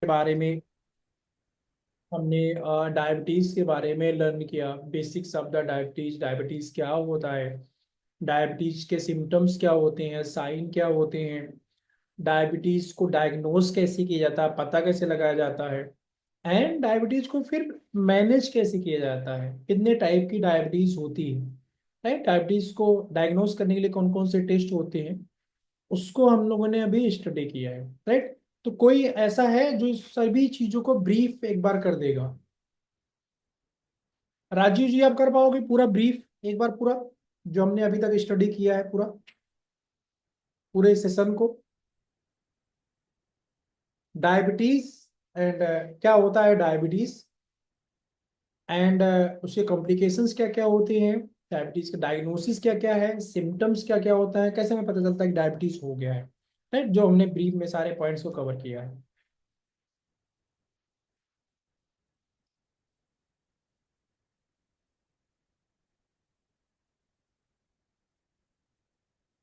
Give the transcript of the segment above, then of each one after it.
के बारे में हमने डायबिटीज के बारे में लर्न किया, basics of the diabetes, diabetes क्या होता है, डायबिटीज के सिम्टम्स क्या होते हैं, साइन क्या होते हैं, डायबिटीज को डायग्नोज कैसे किया जाता है, पता कैसे लगाया जाता है, एंड डायबिटीज को फिर मैनेज कैसे किया जाता है, कितने टाइप की डायबिटीज होती है, राइट। डायबिटीज को डायग्नोज करने के लिए कौन कौन से टेस्ट होते हैं, उसको हम लोगों ने अभी स्टडी किया है, राइट। तो कोई ऐसा है जो इस सभी चीजों को ब्रीफ एक बार कर देगा? राजीव जी, आप कर पाओगे पूरा ब्रीफ एक बार, पूरा जो हमने अभी तक स्टडी किया है, पूरा पूरे सेशन को, डायबिटीज एंड क्या होता है डायबिटीज, एंड उसके कॉम्प्लिकेशंस क्या क्या होते हैं, डायबिटीज का डायग्नोसिस क्या क्या है, सिम्टम्स क्या क्या होता है, कैसे हमें पता चलता है कि डायबिटीज हो गया है, राइट। जो हमने ब्रीफ में सारे पॉइंट्स को कवर किया है।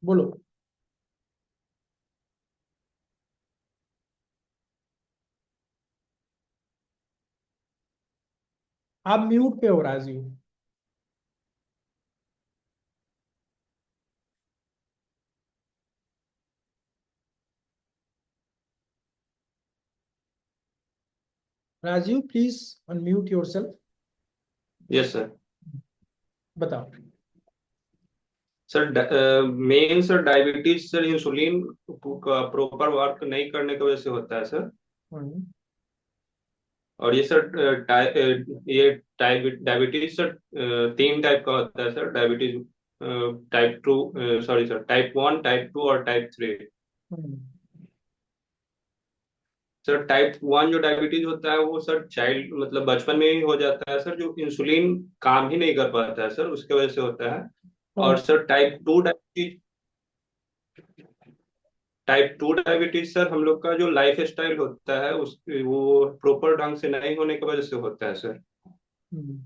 बोलो। आप म्यूट पे हो Rajiv. Rajiv please unmute yourself. Yes sir. बताओ। Sir main sir diabetes sir insulin का प्रॉपर वर्क नहीं करने की वजह से होता है सर। हम्म। और ये सर ये डायबिटीज सर तीन टाइप का होता है sir. Diabetes type two, sorry sir, type one, type two और टाइप थ्री। हम्म। सर टाइप वन जो डायबिटीज होता है वो सर चाइल्ड मतलब बचपन में ही हो जाता है सर, जो इंसुलिन काम ही नहीं कर पाता है सर, उसके वजह से होता है। और hmm. Sir type two diabetes sir हम लोग का जो लाइफ स्टाइल होता है उस वो प्रॉपर ढंग से नहीं होने की वजह से होता है सर। हम्म।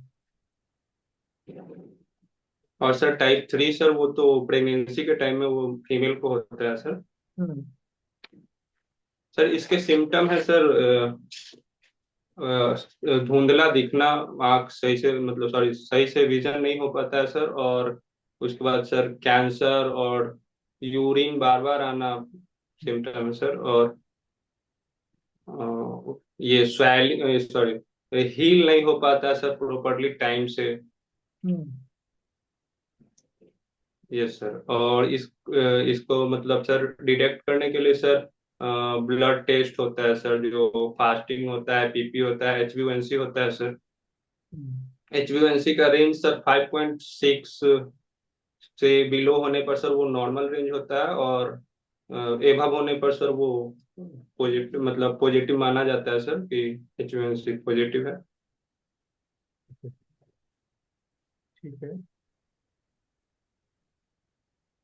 और सर टाइप थ्री सर वो तो प्रेगनेंसी के टाइम में वो फीमेल को होता है सर। हम्म। सर इसके सिम्टम है सर धुंधला दिखना, आँख सही से मतलब सॉरी सही से विजन नहीं हो पाता है सर। और उसके बाद सर कैंसर और यूरिन बार बार आना सिम्टम है सर। और ये स्वेलिंग, सॉरी, हील नहीं हो पाता है सर प्रॉपरली टाइम से। हम्म। Yes sir. और इसको मतलब सर डिटेक्ट करने के लिए सर ब्लड टेस्ट होता है सर, जो फास्टिंग होता है, पीपी होता है, एचबीएनसी होता है सर। हम्म। एचबीएनसी का रेंज सर 5.6 से बिलो होने पर सर वो नॉर्मल रेंज होता है। और एभव होने पर सर वो पॉजिटिव मतलब पॉजिटिव माना जाता है सर कि एचबीएनसी पॉजिटिव है। ठीक है।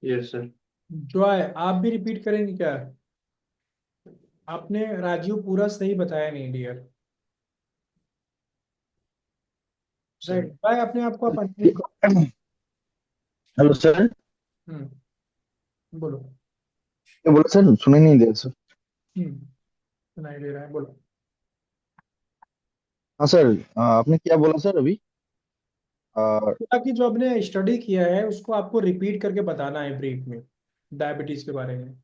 Yes sir. जॉय, आप भी रिपीट करेंगे क्या? आपने राजीव पूरा सही बताया नहीं डियर। राइट, सर जॉय अपने आप को आप unmute करो। Hello sir. बोलो। क्या बोला सर? सुनाई नहीं दिया सर। सुनाई दे रहा है, बोलो। हाँ सर। आपने क्या बोला सर अभी? आ, पूरा की जो आपने स्टडी किया है उसको आपको रिपीट करके बताना है ब्रीफ में, डायबिटीज के बारे में।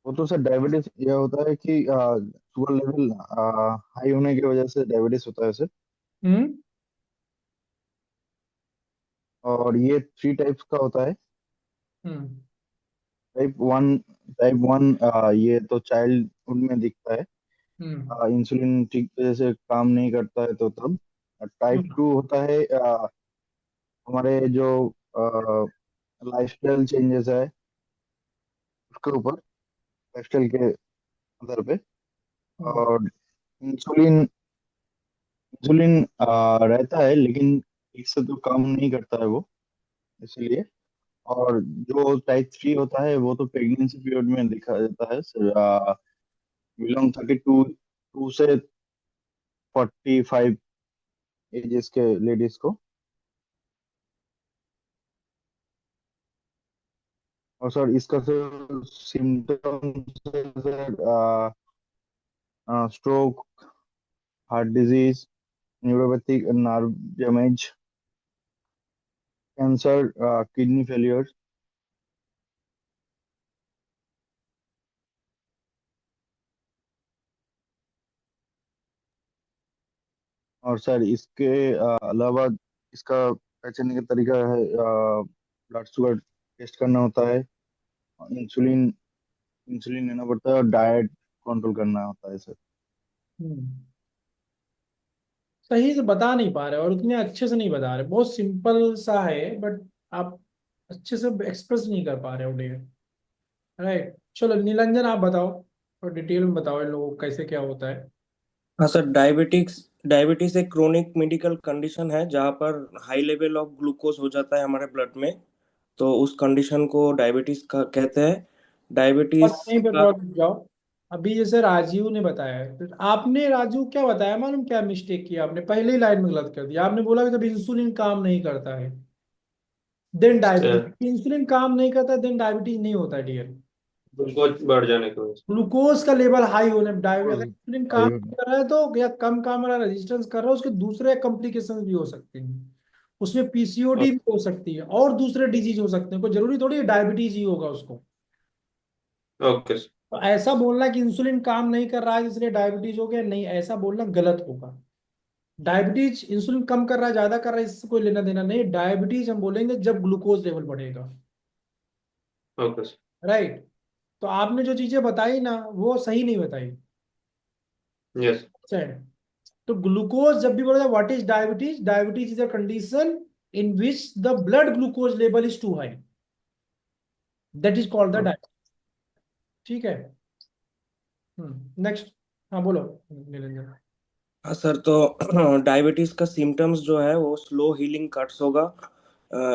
वो तो सर डायबिटीज यह होता है कि शुगर लेवल हाई होने की वजह से डायबिटीज होता है सर। हम्म। और ये थ्री टाइप्स का होता है। हम्म। टाइप वन ये तो चाइल्डहुड में दिखता है। हम्म। इंसुलिन ठीक तरह से काम नहीं करता है तो तब। Type hmm. टू होता है हमारे जो लाइफस्टाइल चेंजेस है उसके ऊपर, लाइफस्टाइल के आधार पे। हम्म। और इंसुलिन इंसुलिन रहता है लेकिन ठीक से तो काम नहीं करता है वो, इसलिए। और जो टाइप थ्री होता है वो तो प्रेगनेंसी पीरियड में देखा जाता है सर। बिलोंग 32 से 45 एजेस के लेडीज को। और सर इसका sir symptoms sir stroke, heart disease, neuropathic nerve damage, cancer, kidney failure. और सर इसके अलावा इसका पहचानने का तरीका है, ब्लड शुगर टेस्ट करना होता है, इंसुलिन इंसुलिन लेना पड़ता है, और डाइट कंट्रोल करना होता है सर। हम्म। सही से बता नहीं पा रहे और उतने अच्छे से नहीं बता रहे, बहुत सिंपल सा है बट आप अच्छे से एक्सप्रेस नहीं कर पा रहे हो डियर। राइट, चलो नीलंजन आप बताओ और डिटेल में बताओ इन लोगों को कैसे क्या होता है। हाँ सर, डायबिटिक्स डायबिटीज एक क्रोनिक मेडिकल कंडीशन है जहाँ पर हाई लेवल ऑफ ग्लूकोज हो जाता है हमारे ब्लड में। तो उस कंडीशन को डायबिटीज का कहते हैं। और डायबिटीज यहीं पे का थोड़ा रुक जाओ। अभी जैसे राजीव ने बताया है, तो आपने राजू क्या बताया मालूम, क्या मिस्टेक किया आपने, पहले ही लाइन में गलत कर दिया। आपने बोला कि जब इंसुलिन काम नहीं करता है देन डायबिटीज, इंसुलिन काम नहीं करता देन डायबिटीज नहीं होता डियर। ग्लूकोज बढ़ जाने की वजह से। ग्लूकोज का लेवल हाई होने डायबिटीज, अगर इंसुलिन काम हाई नहीं कर रहा है तो या कम काम कर रहा है, रेजिस्टेंस कर रहा है, उसके दूसरे कॉम्प्लिकेशंस भी हो सकते हैं। उसमें पीसीओडी भी हो सकती है और दूसरे डिजीज हो सकते हैं, कोई जरूरी थोड़ी डायबिटीज ही होगा उसको। Okay sir. तो ऐसा बोलना कि इंसुलिन काम नहीं कर रहा है इसलिए डायबिटीज हो गया, नहीं, ऐसा बोलना गलत होगा। डायबिटीज इंसुलिन कम कर रहा है ज्यादा कर रहा है इससे कोई लेना देना नहीं, डायबिटीज हम बोलेंगे जब ग्लूकोज लेवल बढ़ेगा। Okay sir. राइट। तो आपने जो चीजें बताई ना वो सही नहीं बताई। यस। सही। तो ग्लूकोज जब भी बढ़ता है, what is diabetes, diabetes is a condition in which the blood glucose level is too high, that is called the diabetes. ठीक है। नेक्स्ट। हाँ बोलो निरंजन। हाँ सर, तो डायबिटीज का सिम्टम्स जो है वो स्लो हीलिंग कट्स होगा,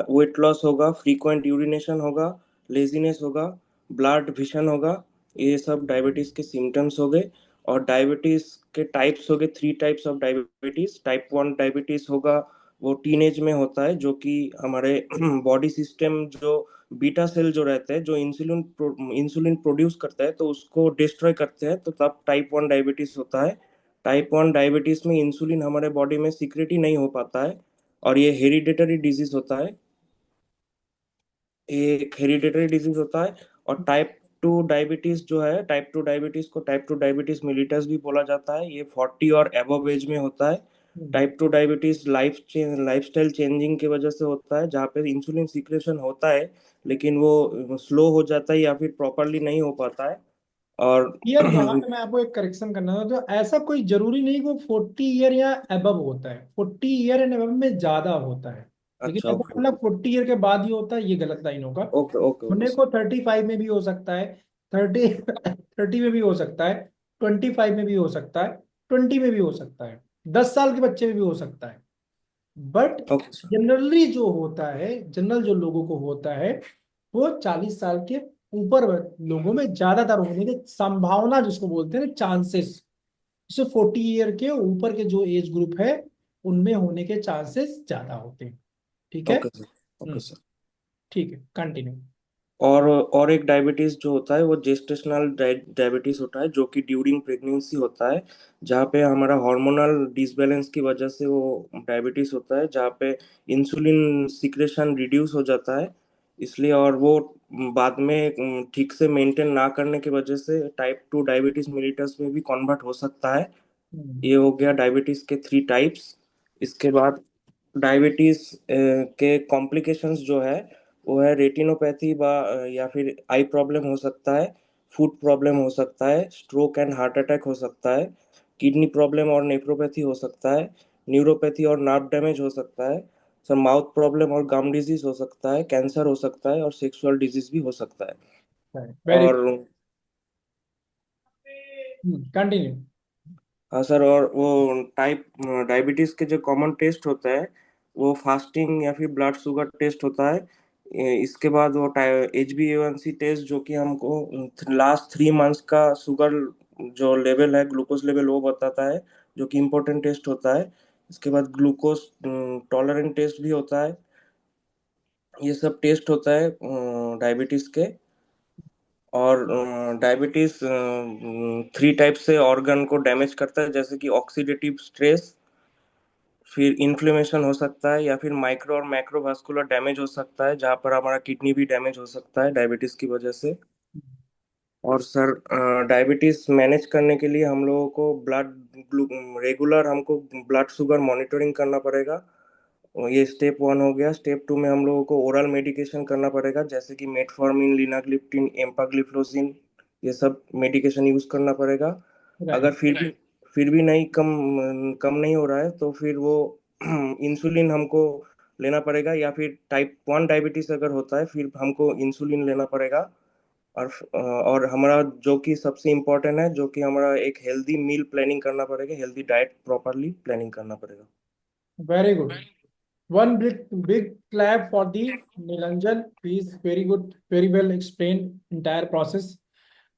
वेट लॉस होगा, फ्रीक्वेंट यूरिनेशन होगा, लेजीनेस होगा, ब्लड विशन होगा। ये सब डायबिटीज के सिम्टम्स हो गए। और डायबिटीज के टाइप्स हो गए, 3 types of diabetes. Type 1 diabetes होगा, वो टीनेज में होता है, जो कि हमारे बॉडी सिस्टम जो बीटा सेल जो रहते हैं, जो इंसुलिन प्रोड्यूस करता है, तो उसको डिस्ट्रॉय करते हैं, तो तब टाइप 1 डायबिटीज होता है। टाइप 1 डायबिटीज में इंसुलिन हमारे बॉडी में सिक्रेट ही नहीं हो पाता है, और ये हेरिडेटरी डिजीज होता है। ये एक हेरिडेटरी डिजीज होता है। और टाइप 2 डायबिटीज को टाइप 2 डायबिटीज मिलिटस भी बोला जाता है। ये 40 और अबव एज में होता है। टाइप 2 डायबिटीज लाइफस्टाइल चेंजिंग की वजह से होता है, जहाँ पे इंसुलिन सिक्रेशन होता है लेकिन वो स्लो हो जाता है या फिर प्रॉपरली नहीं हो पाता है। और ईयर यहाँ पे मैं आपको एक करेक्शन करना था, तो ऐसा कोई जरूरी नहीं कि वो 40 ईयर या अबव होता है, 40 ईयर एंड अबव में ज्यादा होता है। लेकिन अच्छा, ऐसा ओके मतलब 40 ईयर के बाद ही होता है, ये गलत लाइन होगा। ओके ओके ओके होने सर। को 35 में भी हो सकता है, 30 30 में भी हो सकता है, 25 में भी हो सकता है, 20 में भी हो सकता है, 10 साल के बच्चे में भी हो सकता है। But okay sir. जनरली जो होता है, जनरल जो लोगों को होता है वो 40 साल के ऊपर लोगों में ज्यादातर होने की संभावना, जिसको बोलते हैं चांसेस, जैसे 40 ईयर के ऊपर के जो एज ग्रुप है उनमें होने के चांसेस ज्यादा होते हैं। ठीक है। Okay sir. ओके हम्म। सर। ठीक है, कंटिन्यू। और एक डायबिटीज जो होता है वो जेस्टेशनल डायबिटीज होता है, जो कि ड्यूरिंग प्रेगनेंसी होता है, जहाँ पे हमारा हार्मोनल डिसबैलेंस की वजह से वो डायबिटीज होता है, जहाँ पे इंसुलिन सिक्रेशन रिड्यूस हो जाता है। इसलिए और वो बाद में ठीक से मेंटेन ना करने की वजह से टाइप 2 डायबिटीज मिलिटस में भी कन्वर्ट हो सकता है। हम्म। ये हो गया डायबिटीज के 3 टाइप्स। इसके बाद डायबिटीज के कॉम्प्लिकेशंस जो है वो है रेटिनोपैथी या फिर आई प्रॉब्लम हो सकता है, फूड प्रॉब्लम हो सकता है, स्ट्रोक एंड हार्ट अटैक हो सकता है, किडनी प्रॉब्लम और नेफ्रोपैथी हो सकता है, न्यूरोपैथी और नर्व डैमेज हो सकता है, सर माउथ प्रॉब्लम और गम डिजीज हो सकता है, कैंसर हो सकता है, और सेक्सुअल डिजीज भी हो सकता है। वेरी और गुड, कंटिन्यू। हाँ सर, और वो टाइप डायबिटीज के जो कॉमन टेस्ट होता है वो फास्टिंग या फिर ब्लड शुगर टेस्ट होता है। इसके बाद वो HbA1c टेस्ट, जो कि हमको लास्ट 3 मंथ्स का शुगर जो लेवल है, ग्लूकोज लेवल, वो बताता है, जो कि इम्पोर्टेंट टेस्ट होता है। इसके बाद ग्लूकोज टॉलरेंट टेस्ट भी होता है। ये सब टेस्ट होता है डायबिटीज के। और डायबिटीज 3 टाइप से ऑर्गन को डैमेज करता है, जैसे कि ऑक्सीडेटिव स्ट्रेस, फिर इन्फ्लेमेशन हो सकता है, या फिर माइक्रो और मैक्रोवास्कुलर डैमेज हो सकता है, जहाँ पर हमारा किडनी भी डैमेज हो सकता है डायबिटीज की वजह से। और सर, डायबिटीज मैनेज करने के लिए हम लोगों को रेगुलर हमको ब्लड शुगर मॉनिटरिंग करना पड़ेगा। ये स्टेप 1 हो गया। स्टेप 2 में हम लोगों को ओरल मेडिकेशन करना पड़ेगा, जैसे कि मेटफॉर्मिन, लिनाग्लिप्टिन, एम्पाग्लिफ्लोजिन, ये सब मेडिकेशन यूज करना पड़ेगा। अगर राइट। फिर भी नहीं कम कम नहीं हो रहा है, तो फिर वो इंसुलिन हमको लेना पड़ेगा, या फिर टाइप 1 डायबिटीज अगर होता है फिर हमको इंसुलिन लेना पड़ेगा। और हमारा जो कि सबसे इम्पोर्टेंट है, जो कि हमारा एक हेल्दी मील प्लानिंग करना पड़ेगा, हेल्दी डाइट प्रॉपरली प्लानिंग करना पड़ेगा। Very good. One big clap for the Nilanjan. He is very good, very well explained entire process.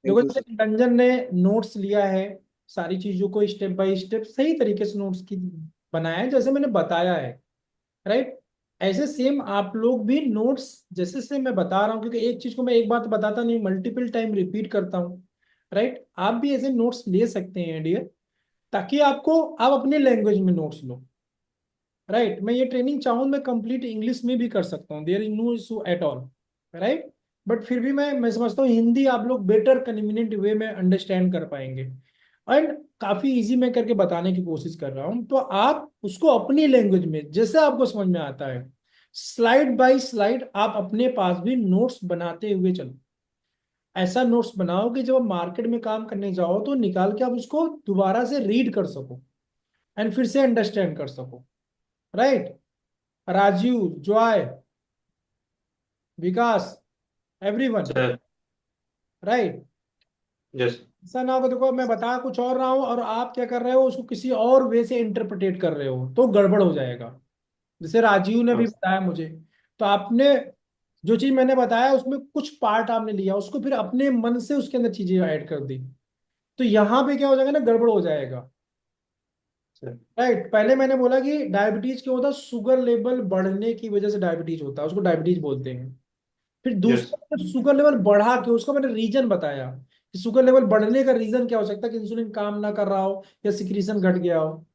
देखो, थैंक यू जैसे सर। निरंजन ने नोट्स लिया है, सारी चीजों को स्टेप बाय स्टेप सही तरीके से नोट्स की बनाया है जैसे मैंने बताया है। राइट। ऐसे सेम आप लोग भी नोट्स जैसे से मैं बता रहा हूँ, क्योंकि एक चीज को मैं एक बात बताता नहीं, मल्टीपल टाइम रिपीट करता हूँ। राइट। आप भी ऐसे नोट्स ले सकते हैं डियर, ताकि आपको आप अपने लैंग्वेज में नोट्स लो। राइट। मैं ये ट्रेनिंग चाहूँ मैं कंप्लीट इंग्लिश में भी कर सकता हूँ, there is no issue at all. Right. But फिर भी मैं समझता हूँ हिंदी आप लोग बेटर कन्वीनियंट वे में अंडरस्टैंड कर पाएंगे। एंड काफी इजी मैं करके बताने की कोशिश कर रहा हूँ, तो आप उसको अपनी लैंग्वेज में जैसे आपको समझ में आता है, स्लाइड बाय स्लाइड आप अपने पास भी नोट्स बनाते हुए चलो। ऐसा नोट्स बनाओ कि जब आप मार्केट में काम करने जाओ तो निकाल के आप उसको दोबारा से रीड कर सको एंड फिर से अंडरस्टैंड कर सको। राइट। राजीव, जॉय, विकास, एवरीवन। सर। राइट। यस। ऐसा ना हो कि देखो मैं बता कुछ और रहा हूं और आप क्या कर रहे हो उसको किसी और वे से इंटरप्रिटेट कर रहे हो, तो गड़बड़ हो जाएगा। जैसे राजीव ने भी बताया मुझे, तो आपने जो चीज मैंने बताया उसमें कुछ पार्ट आपने लिया, उसको फिर अपने मन से उसके अंदर चीजें ऐड कर दी, तो यहाँ पे क्या हो जाएगा ना, गड़बड़ हो जाएगा। सर। राइट। पहले मैंने बोला कि डायबिटीज क्यों होता है, शुगर लेवल बढ़ने की वजह से डायबिटीज होता है, उसको डायबिटीज बोलते हैं। फिर यस। दूसरा, शुगर लेवल बढ़ा के उसका मैंने रीजन बताया कि शुगर लेवल बढ़ने का रीजन क्या हो सकता है, कि इंसुलिन काम ना कर रहा हो या सिक्रीशन घट गया हो।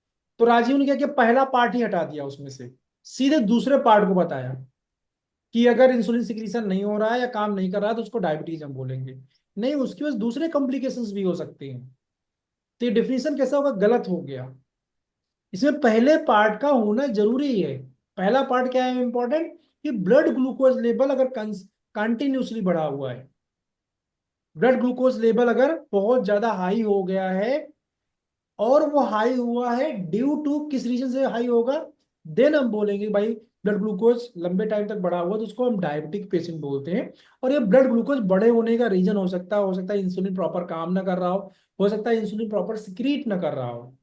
तो राजीव ने क्या किया, पहला पार्ट ही हटा दिया उसमें से, सीधे दूसरे पार्ट को बताया कि अगर इंसुलिन सिक्रीशन नहीं हो रहा है या काम नहीं कर रहा है तो उसको डायबिटीज हम बोलेंगे। नहीं, उसकी वजह से दूसरे कॉम्प्लिकेशंस भी हो सकते हैं। तो ये डिफिनेशन कैसा होगा, गलत हो गया। इसमें पहले पार्ट का होना जरूरी है। पहला पार्ट क्या है इंपॉर्टेंट, कि ब्लड ग्लूकोज लेवल अगर कंटिन्यूसली बढ़ा हुआ है, ब्लड ग्लूकोज लेवल अगर बहुत ज्यादा हाई हो गया है, और वो हाई हुआ है ड्यू टू किस रीजन से हाई होगा, देन हम बोलेंगे भाई ब्लड ग्लूकोज लंबे टाइम तक बढ़ा हुआ तो उसको हम डायबिटिक पेशेंट बोलते हैं। और ये ब्लड ग्लूकोज बढ़े होने का रीजन हो सकता है इंसुलिन प्रॉपर काम ना कर रहा हो सकता है इंसुलिन प्रॉपर सिक्रीट ना कर रहा हो।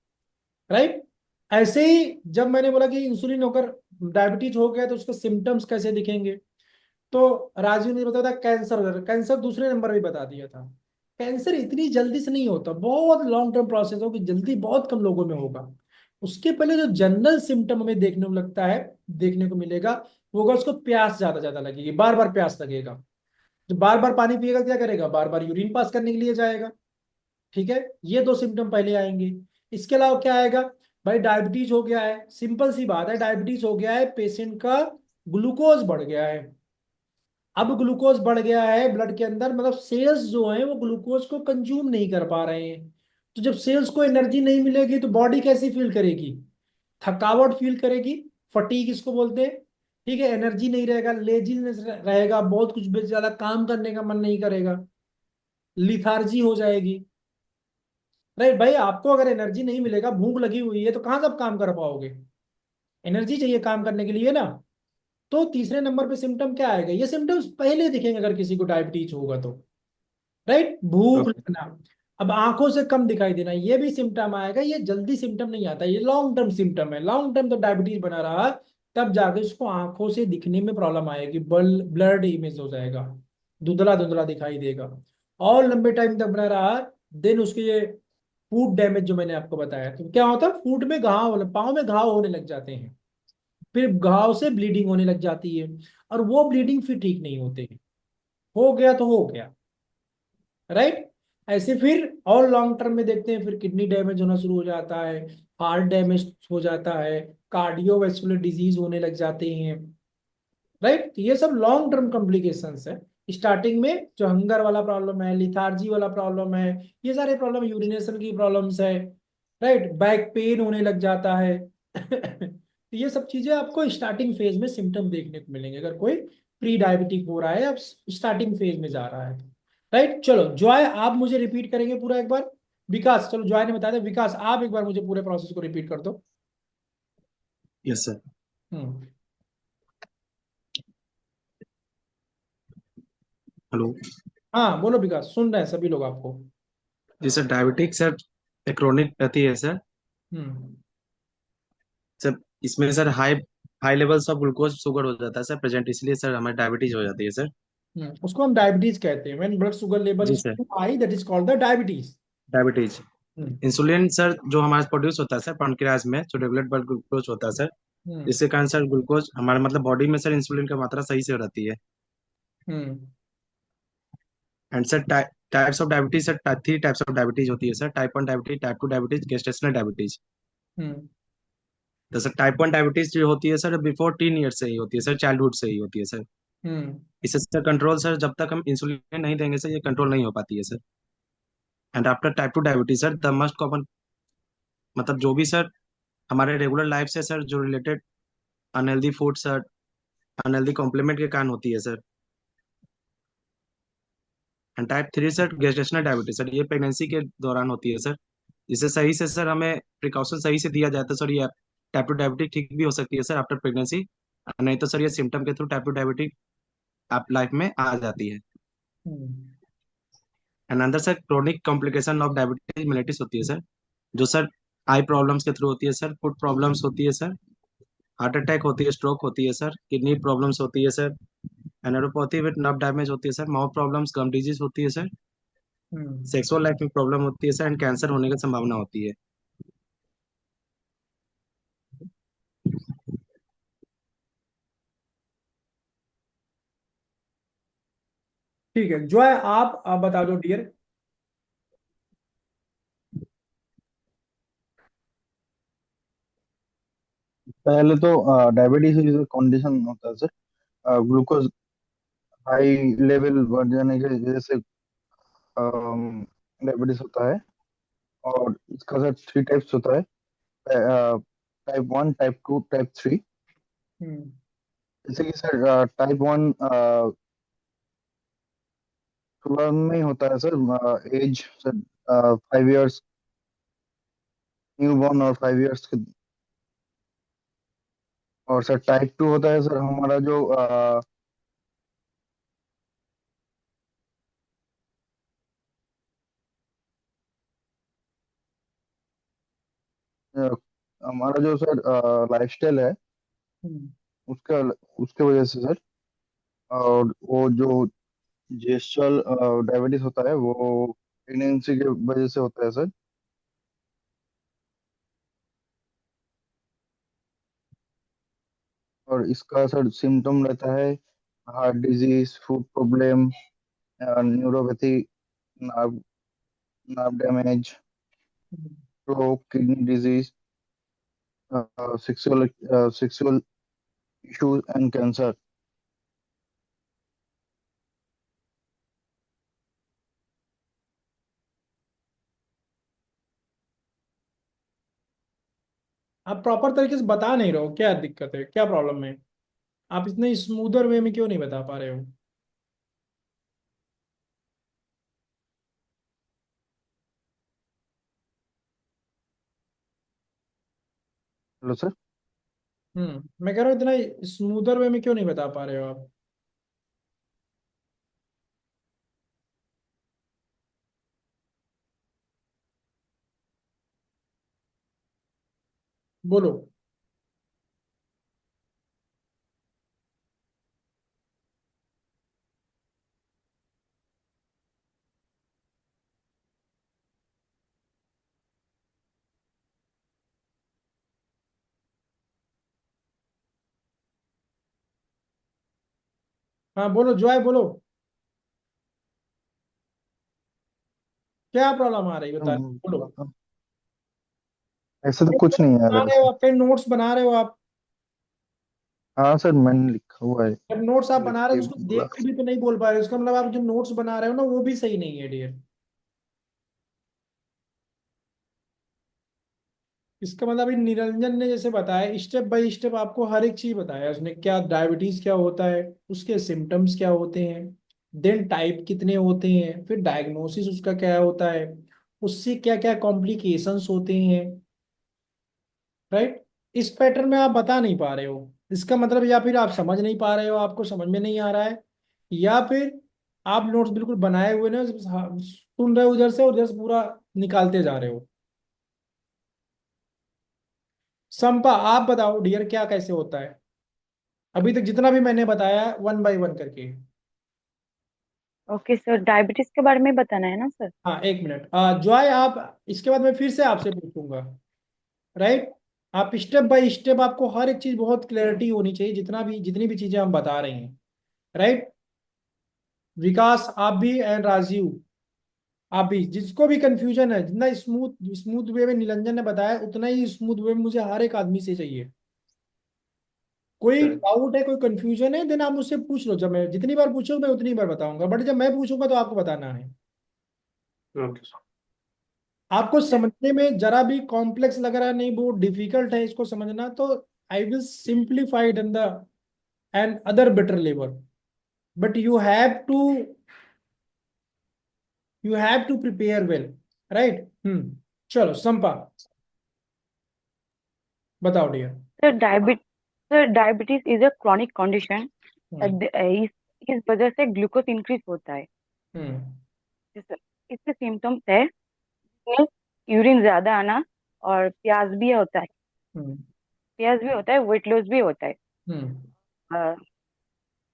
राइट। ऐसे ही जब मैंने बोला कि इंसुलिन होकर डायबिटीज हो गया तो उसके सिम्टम्स कैसे दिखेंगे, तो राजीव ने बताया था कैंसर, कैंसर दूसरे नंबर पे बता दिया था। कैंसर इतनी जल्दी से नहीं होता, बहुत लॉन्ग टर्म प्रोसेस हो कि जल्दी बहुत कम लोगों में होगा। उसके पहले जो जनरल सिम्टम हमें देखने को लगता है, देखने को मिलेगा, वो होगा उसको प्यास ज्यादा ज्यादा लगेगी, बार बार प्यास लगेगा। जो बार बार पानी पिएगा क्या करेगा, बार बार यूरिन पास करने के लिए जाएगा। ठीक है, ये दो सिम्टम पहले आएंगे। इसके अलावा क्या आएगा, भाई डायबिटीज हो गया है, सिंपल सी बात है, डायबिटीज हो गया है, पेशेंट का ग्लूकोज बढ़ गया है। अब ग्लूकोज बढ़ गया है ब्लड के अंदर, मतलब सेल्स जो हैं वो ग्लूकोज को कंज्यूम नहीं कर पा रहे हैं। तो जब सेल्स को एनर्जी नहीं मिलेगी तो बॉडी कैसी फील करेगी, थकावट फील करेगी, फटीग इसको बोलते हैं। ठीक है, एनर्जी नहीं रहेगा, लेजीनेस रहेगा, बहुत कुछ भी ज्यादा काम करने का मन नहीं करेगा, लिथार्जी हो जाएगी। राइट भाई, आपको अगर एनर्जी नहीं मिलेगा, भूख लगी हुई है, तो कहाँ से आप काम कर पाओगे, एनर्जी चाहिए काम करने के लिए ना। तो तीसरे नंबर पे सिम्टम क्या आएगा, ये सिम्टम्स पहले दिखेंगे अगर किसी को डायबिटीज होगा तो। राइट। भूख ओके। लगना, अब आंखों से कम दिखाई देना, ये भी सिम्टम आएगा, ये जल्दी सिम्टम नहीं आता, ये लॉन्ग टर्म सिम्टम है। लॉन्ग टर्म तो डायबिटीज बना रहा, तब जाके उसको आंखों से दिखने में प्रॉब्लम आएगी, ब्लड इमेज हो जाएगा, धुंधला धुंधला दिखाई देगा। और लंबे टाइम तक बना रहा, देन उसके ये फूड डैमेज जो मैंने आपको बताया, तो क्या होता है, फूड में घाव, पाँव में घाव होने लग जाते हैं। फिर घाव से ब्लीडिंग होने लग जाती है, और वो ब्लीडिंग फिर ठीक नहीं होते। हो गया तो हो गया, राइट। ऐसे फिर और लॉन्ग टर्म में देखते हैं, फिर किडनी डैमेज होना शुरू हो जाता है, हार्ट डैमेज हो जाता है, कार्डियोवैस्कुलर डिजीज होने लग जाते हैं, राइट। तो ये सब लॉन्ग टर्म कॉम्प्लिकेशंस है। स्टार्टिंग में जो हंगर वाला प्रॉब्लम है, लिथार्जी वाला प्रॉब्लम है, ये सारे प्रॉब्लम, यूरिनेशन की प्रॉब्लम्स है, राइट, बैक पेन होने लग जाता है। तो ये सब चीजें आपको स्टार्टिंग फेज में सिम्टम देखने को मिलेंगे, अगर कोई प्री डायबिटिक हो रहा है, अब स्टार्टिंग फेज में जा रहा है, राइट। चलो जॉय, आप मुझे रिपीट करेंगे पूरा एक बार। विकास, चलो जॉय ने बता दिया, विकास आप एक बार मुझे पूरे प्रोसेस को रिपीट कर दो। Yes sir. हम्म। हेलो। हाँ बोलो विकास, सुन रहे हैं सभी लोग आपको। जी सर, डायबिटिक सर क्रोनिक रहती है सर। हम्म। सर इसमें sir high high levels of glucose sugar हो जाता है सर प्रेजेंट, इसलिए सर हमें डायबिटीज हो जाती है सर। उसको हम डायबिटीज कहते हैं, व्हेन ब्लड शुगर लेवल जी is sir, too high, that is called the diabetes. Diabetes. Hmm. Insulin sir जो हमारा प्रोड्यूस होता है सर पैनक्रियाज में, जो रेगुलेट ब्लड ग्लूकोज होता है सर, हम्म। इसके कारण सर ग्लूकोज हमारे मतलब बॉडी में सर इंसुलिन की मात्रा सही से रहती है। Hmm. And sir types of diabetes sir, three types of diabetes होती है sir: type 1 diabetes, type 2 diabetes, gestational diabetes. Hmm. तो सर टाइप 1 डायबिटीज जो होती है सर बिफोर 10 ईयर से ही होती है सर, चाइल्डहुड से ही होती है सर। हम्म। इससे सर कंट्रोल सर, जब तक हम इंसुलिन नहीं देंगे सर ये कंट्रोल नहीं हो पाती है sir. And after type 2 diabetes sir the must common, मतलब जो भी सर हमारे रेगुलर लाइफ से सर जो related unhealthy food sir, unhealthy compliment के कारण होती है sir. And type 3 sir gestational diabetes sir, ये प्रेगनेंसी के दौरान होती है सर। इसे सही से सर हमें प्रिकॉशन सही से दिया जाए तो सर ये टाइप 2 डायबिटीज ठीक भी हो सकती है सर आफ्टर प्रेगनेंसी। नहीं तो सर ये सिम्टम के थ्रू टाइप 2 डायबिटीज आप लाइफ में आ जाती है। हम्म। एंड अंदर sir chronic complication of diabetes mellitus होती है सर, जो सर आई प्रॉब्लम्स के थ्रू होती है सर, फूड प्रॉब्लम्स होती है सर, हार्ट अटैक होती है, स्ट्रोक होती है सर, किडनी प्रॉब्लम्स होती है सर, एनोरोपैथी विद नर्व डैमेज होती है सर, माउथ प्रॉब्लम्स, गम डिजीज होती है सर, हम्म। सेक्सुअल लाइफ में प्रॉब्लम होती है सर, एंड कैंसर होने की संभावना होती है। ठीक है जॉय, आप बता दो डियर। पहले तो डायबिटीज इज कंडीशन होता है सर, ग्लूकोज हाई लेवल बढ़ जाने की वजह से डायबिटीज होता है। और इसका सर थ्री टाइप्स होता है: टाइप 1, टाइप 2, टाइप 3। हम्म। जैसे कि सर टाइप 1 शुरुआत में ही होता है sir, as sir 5 years, new born और 5 इयर्स के। और सर टाइप 2 होता है सर हमारा जो अ, हमारा जो सर लाइफस्टाइल है हम्म। उसका, उसके वजह से सर। और वो जो जेस्चुअल डायबिटीज होता है वो प्रेगनेंसी के वजह से होता है सर। और इसका सर सिम्टम रहता है heart disease, food problem, neuropathy, nerve nerve damage, hmm. Stroke, kidney disease, sexual sexual issues and cancer. आप प्रॉपर तरीके से बता नहीं रहे हो, क्या दिक्कत है, क्या प्रॉब्लम है? आप इतने स्मूदर वे में क्यों नहीं बता पा रहे हो? Hello sir. मैं कह रहा हूँ इतना स्मूदर वे में क्यों नहीं बता पा रहे हो आप? बोलो। हाँ बोलो जॉय, बोलो क्या प्रॉब्लम आ रही है, बता बोलो। ऐसा तो कुछ नहीं आ बना रहा है रहे हो सर। आप, कहीं नोट्स बना रहे हो आप? हाँ सर, मैंने लिखा हुआ है, जब नोट्स आप लिख बना रहे के हो उसको बोला। देख के भी तो नहीं बोल पा रहे हो, इसका मतलब आप जो नोट्स बना रहे हो ना वो भी सही नहीं है डियर। इसका मतलब अभी निरंजन ने जैसे बताया स्टेप बाय स्टेप आपको हर एक चीज बताया उसने, क्या डायबिटीज क्या होता है, उसके सिम्टम्स क्या होते हैं, देन टाइप कितने होते हैं, फिर डायग्नोसिस उसका क्या होता है, उससे क्या क्या कॉम्प्लिकेशंस होते हैं। राइट। इस पैटर्न में आप बता नहीं पा रहे हो, इसका मतलब या फिर आप समझ नहीं पा रहे हो, आपको समझ में नहीं आ रहा है, या फिर आप नोट्स बिल्कुल बनाए हुए ना सुन रहे हो उधर से पूरा निकालते जा रहे हो। संपा आप बताओ डियर क्या कैसे होता है, अभी तक जितना भी मैंने बताया वन बाय वन करके। ओके सर, डायबिटीज के बारे में बताना है ना सर? हाँ एक मिनट जॉय, आप इसके बाद मैं फिर से आपसे पूछूंगा। राइट। आप स्टेप बाय स्टेप, आपको हर एक चीज बहुत क्लैरिटी होनी चाहिए, जितनी भी चीजें हम बता रहे हैं। राइट। विकास आप भी एंड राजीव आप भी, जिसको भी कंफ्यूजन है, जितना स्मूथ स्मूथ वे में निरंजन ने बताया उतना ही स्मूथ वे में मुझे हर एक आदमी से चाहिए। कोई सर। डाउट है, कोई कंफ्यूजन है, देन आप मुझसे पूछ लो, जब मैं जितनी बार पूछूं मैं उतनी बार बताऊंगा, बट जब मैं पूछूंगा तो आपको बताना है। Okay sir. आपको समझने में जरा भी कॉम्प्लेक्स लग रहा है, नहीं बहुत डिफिकल्ट है इसको समझना, तो I will simplified in the end other better level, but you have to prepare well. Right. चलो संपा बताओ dear. Sir diabetes is a chronic condition. Hmm इस वजह से ग्लूकोज इंक्रीज होता है। हम्म जैसे इसके सिम्टम्स है, यूरिन ज्यादा आना, और हम्म प्यास भी होता है, वेट लॉस भी होता है। हम्म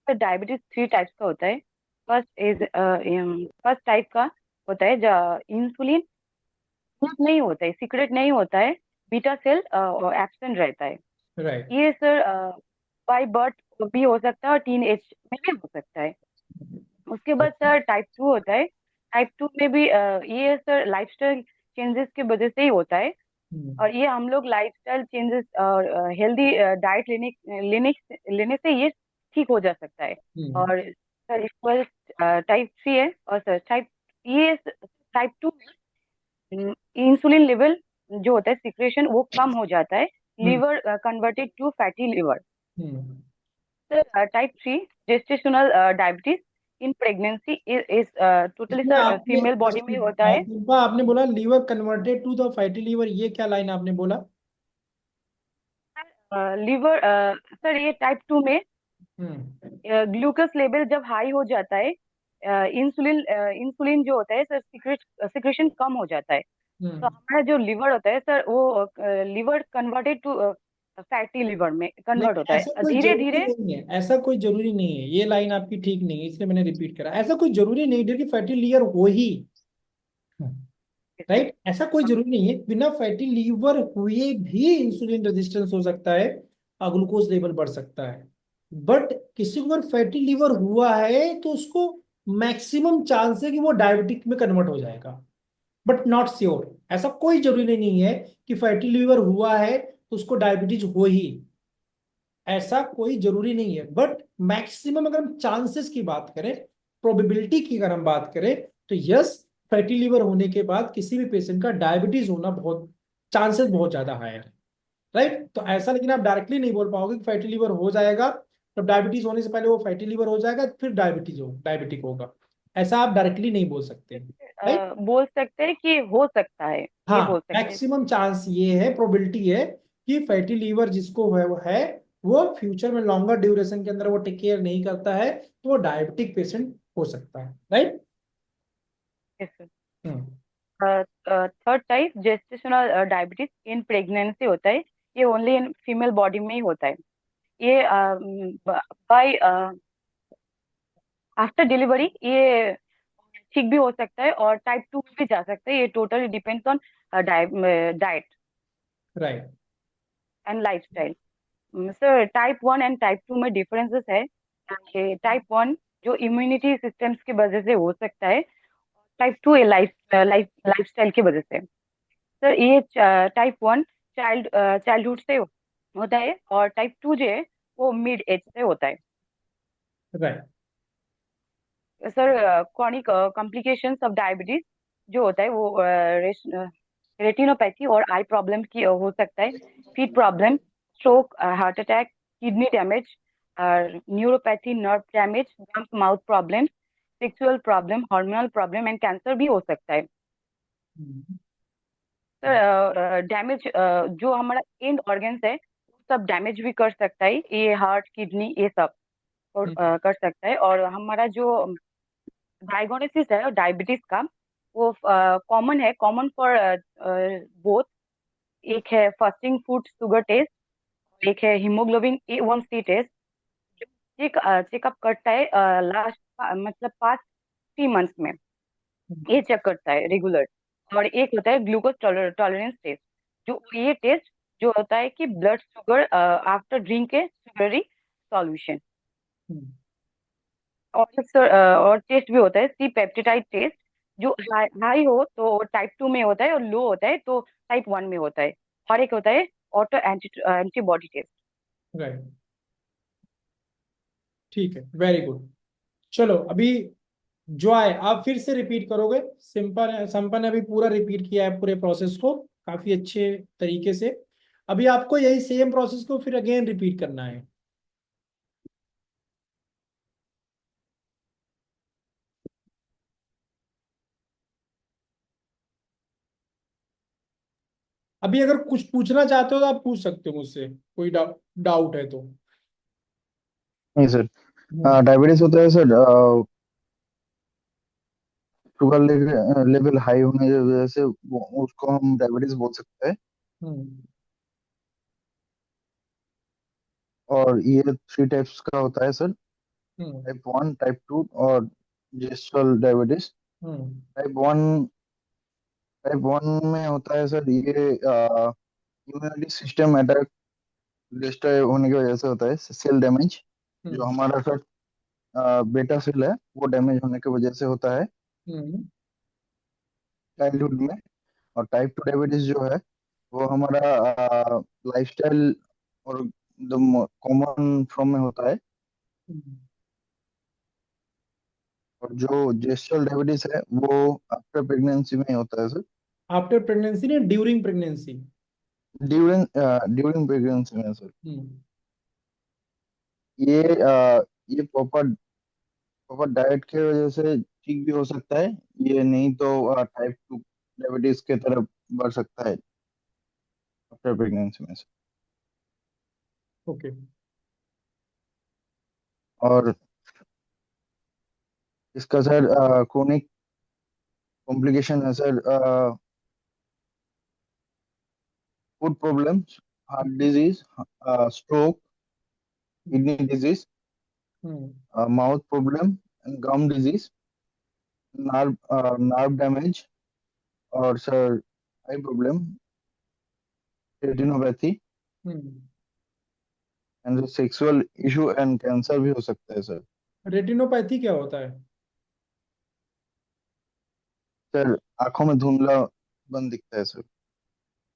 डायबिटीज 3 टाइप्स का होता है। फर्स्ट टाइप का होता है जब इंसुलिन नहीं होता है, सीक्रेट नहीं होता है, बीटा सेल एब्सेंट रहता है। राइट। ये सर बाय बर्थ भी हो सकता है और टीन एज में भी हो सकता है। उसके बाद सर टाइप 2 होता है। टाइप 2 में भी ये सर लाइफस्टाइल चेंजेस की वजह से ही होता है। हम्म और ये हम लोग लाइफस्टाइल चेंजेस और हेल्दी डाइट लेने लेने से ये ठीक हो जा सकता है। हम्म और सर इक्वल टाइप 3 है। और सर ये टाइप 2 में इंसुलिन लेवल जो होता है सिक्रेशन वो कम हो जाता है, hmm liver converted to fatty liver. Hmm sir type 3 gestational diabetes in pregnancy is totally इसमें सर आपने फीमेल बॉडी में होता है। शिल्पा आपने बोला liver converted to the fatty liver, ये क्या लाइन आपने बोला? लीवर सर ये टाइप 2 में हम्म ग्लूकोज लेवल जब हाई हो जाता है, इंसुलिन जो होता है सर सिक्रेशन कम हो जाता है। तो हम्म हमारा जो लिवर होता है सर वो liver converted to fatty liver में नहीं, कन्वर्ट होता ऐसा है कोई धीरे जरूरी धीरे। नहीं है, ऐसा कोई जरूरी नहीं है, ये लाइन आपकी ठीक नहीं है, इसलिए मैंने रिपीट करा, ऐसा कोई जरूरी नहीं है कि फैटी लीवर हो ही। राइट। ऐसा कोई जरूरी नहीं है, बिना फैटी लीवर हुए भी इंसुलिन रेजिस्टेंस हो सकता है और ग्लूकोज लेवल बढ़ सकता है। बट किसी को अगर फैटी लीवर हुआ है तो उसको मैक्सिमम चांस है कि वो डायबिटिक में कन्वर्ट हो जाएगा, बट नॉट श्योर। ऐसा कोई जरूरी नहीं है कि फैटी लीवर हुआ है तो उसको डायबिटीज हो ही, ऐसा कोई जरूरी नहीं है, बट मैक्सिमम अगर हम चांसेस की बात करें, प्रोबेबिलिटी की अगर हम बात करें, तो यस, फैटी लीवर होने के बाद किसी भी पेशेंट का डायबिटीज होना बहुत चांसेस बहुत ज्यादा हायर है। राइट। तो ऐसा लेकिन आप डायरेक्टली नहीं बोल पाओगे कि फैटी लीवर हो जाएगा, तो डायबिटीज होने से पहले वो फैटी लीवर हो जाएगा फिर डायबिटिक होगा, ऐसा आप डायरेक्टली नहीं बोल सकते। राइट। बोल सकते हैं कि हो सकता है, ये हाँ बोल सकते हैं। मैक्सिमम चांस ये है, प्रोबेबिलिटी है कि फैटी लीवर जिसको है वो फ्यूचर में लॉन्गर ड्यूरेशन के अंदर वो टेक केयर नहीं करता है तो वो डायबिटिक पेशेंट हो सकता है। Right. Hmm third type gestational diabetes in pregnancy होता है। ये ओनली इन फीमेल बॉडी में ही होता है। ये बाय आफ्टर डिलीवरी ये ठीक भी हो सकता है और टाइप 2 भी जा सकता है। ये totally depends on diet right. And lifestyle. Sir type 1 and type 2 में डिफरेंसेस है। टाइप 1 जो इम्यूनिटी सिस्टम्स की वजह से हो सकता है, टाइप 2 लाइफस्टाइल की वजह से। सर ये टाइप 1 चाइल्डहुड से होता है, और टाइप 2 जो है वो मिड एज से होता है। Right. Sir chronic complications of diabetes जो होता है वो रेटिनोपैथी और आई प्रॉब्लम की हो सकता है, feet problem, stroke, heart attack, kidney damage, neuropathy, nerve damage, gums mouth problem, sexual problem, hormonal problem and cancer भी हो सकता है। सर डैमेज जो हमारा एंड ऑर्गन्स है वो सब डैमेज भी कर सकता है, ये हार्ट, किडनी, ये सब कर सकता है। और हमारा जो डायग्नोसिस है डायबिटीज का वो कॉमन फॉर बोथ। एक है फास्टिंग फूड शुगर टेस्ट, एक है हीमोग्लोबिन A1C टेस्ट, चेकअप करता है लास्ट मतलब पास्ट 3 मंथ्स में, ये चेक करता है रेगुलर। और एक होता है ग्लूकोज टॉलरेंस टेस्ट, जो ये टेस्ट जो होता है कि ब्लड शुगर आफ्टर ड्रिंक ए शुगरी सॉल्यूशन। और और टेस्ट भी होता है सी पेप्टिडाइड टेस्ट, जो हाई हो तो टाइप 2 में होता है और लो होता है तो टाइप 1 में होता है। और एक होता है ऑटो एंटीबॉडी टेस्ट। राइट, ठीक है, वेरी गुड। चलो अभी जो आए आप फिर से रिपीट करोगे। संपन ने अभी पूरा रिपीट किया है पूरे प्रोसेस को काफी अच्छे तरीके से। अभी आपको यही सेम प्रोसेस को फिर अगेन रिपीट करना है। अभी अगर कुछ पूछना चाहते हो तो आप पूछ सकते हो मुझसे, कोई डाउट है तो। नहीं सर, हम्म। डायबिटीज होता है सर शुगर लेवल हाई होने की वजह से, उसको हम डायबिटीज बोल सकते हैं। हम्म। और ये 3 टाइप्स का होता है सर, हम्म। टाइप 1, टाइप 2 और जेस्टल डायबिटीज। हम्म। टाइप 1, टाइप 1 में होता है सर ये इम्यूनिटी सिस्टम अटैक डिस्ट्रॉय होने की वजह से होता है, सेल डैमेज। जो हम्म। हमारा सर बेटा सेल है वो डैमेज होने की वजह से होता है हम्म। चाइल्डहुड में। और टाइप 2 डायबिटीज जो है वो हमारा लाइफस्टाइल और एकदम कॉमन फॉर्म में होता है। हम्म। और जो जेस्टल डायबिटीज है वो आफ्टर प्रेगनेंसी में होता है सर, आफ्टर प्रेगनेंसी नहीं, during pregnancy. During during pregnancy में सर। हम्म। ये प्रॉपर प्रॉपर डाइट की वजह से ठीक भी हो सकता है, ये नहीं तो टाइप 2 डायबिटीज के तरफ बढ़ सकता है आफ्टर प्रेगनेंसी में सर। ओके। और इसका सर क्रोनिक कॉम्प्लिकेशन है sir, food problems, heart disease, stroke, kidney disease, hmm. Mouth problem, gum disease, nerve damage, और sir eye problem, retinopathy hmm. And sexual issue and cancer भी हो सकता है sir. Retinopathy क्या होता है? सर आंखों में धुंधला बन दिखता है सर,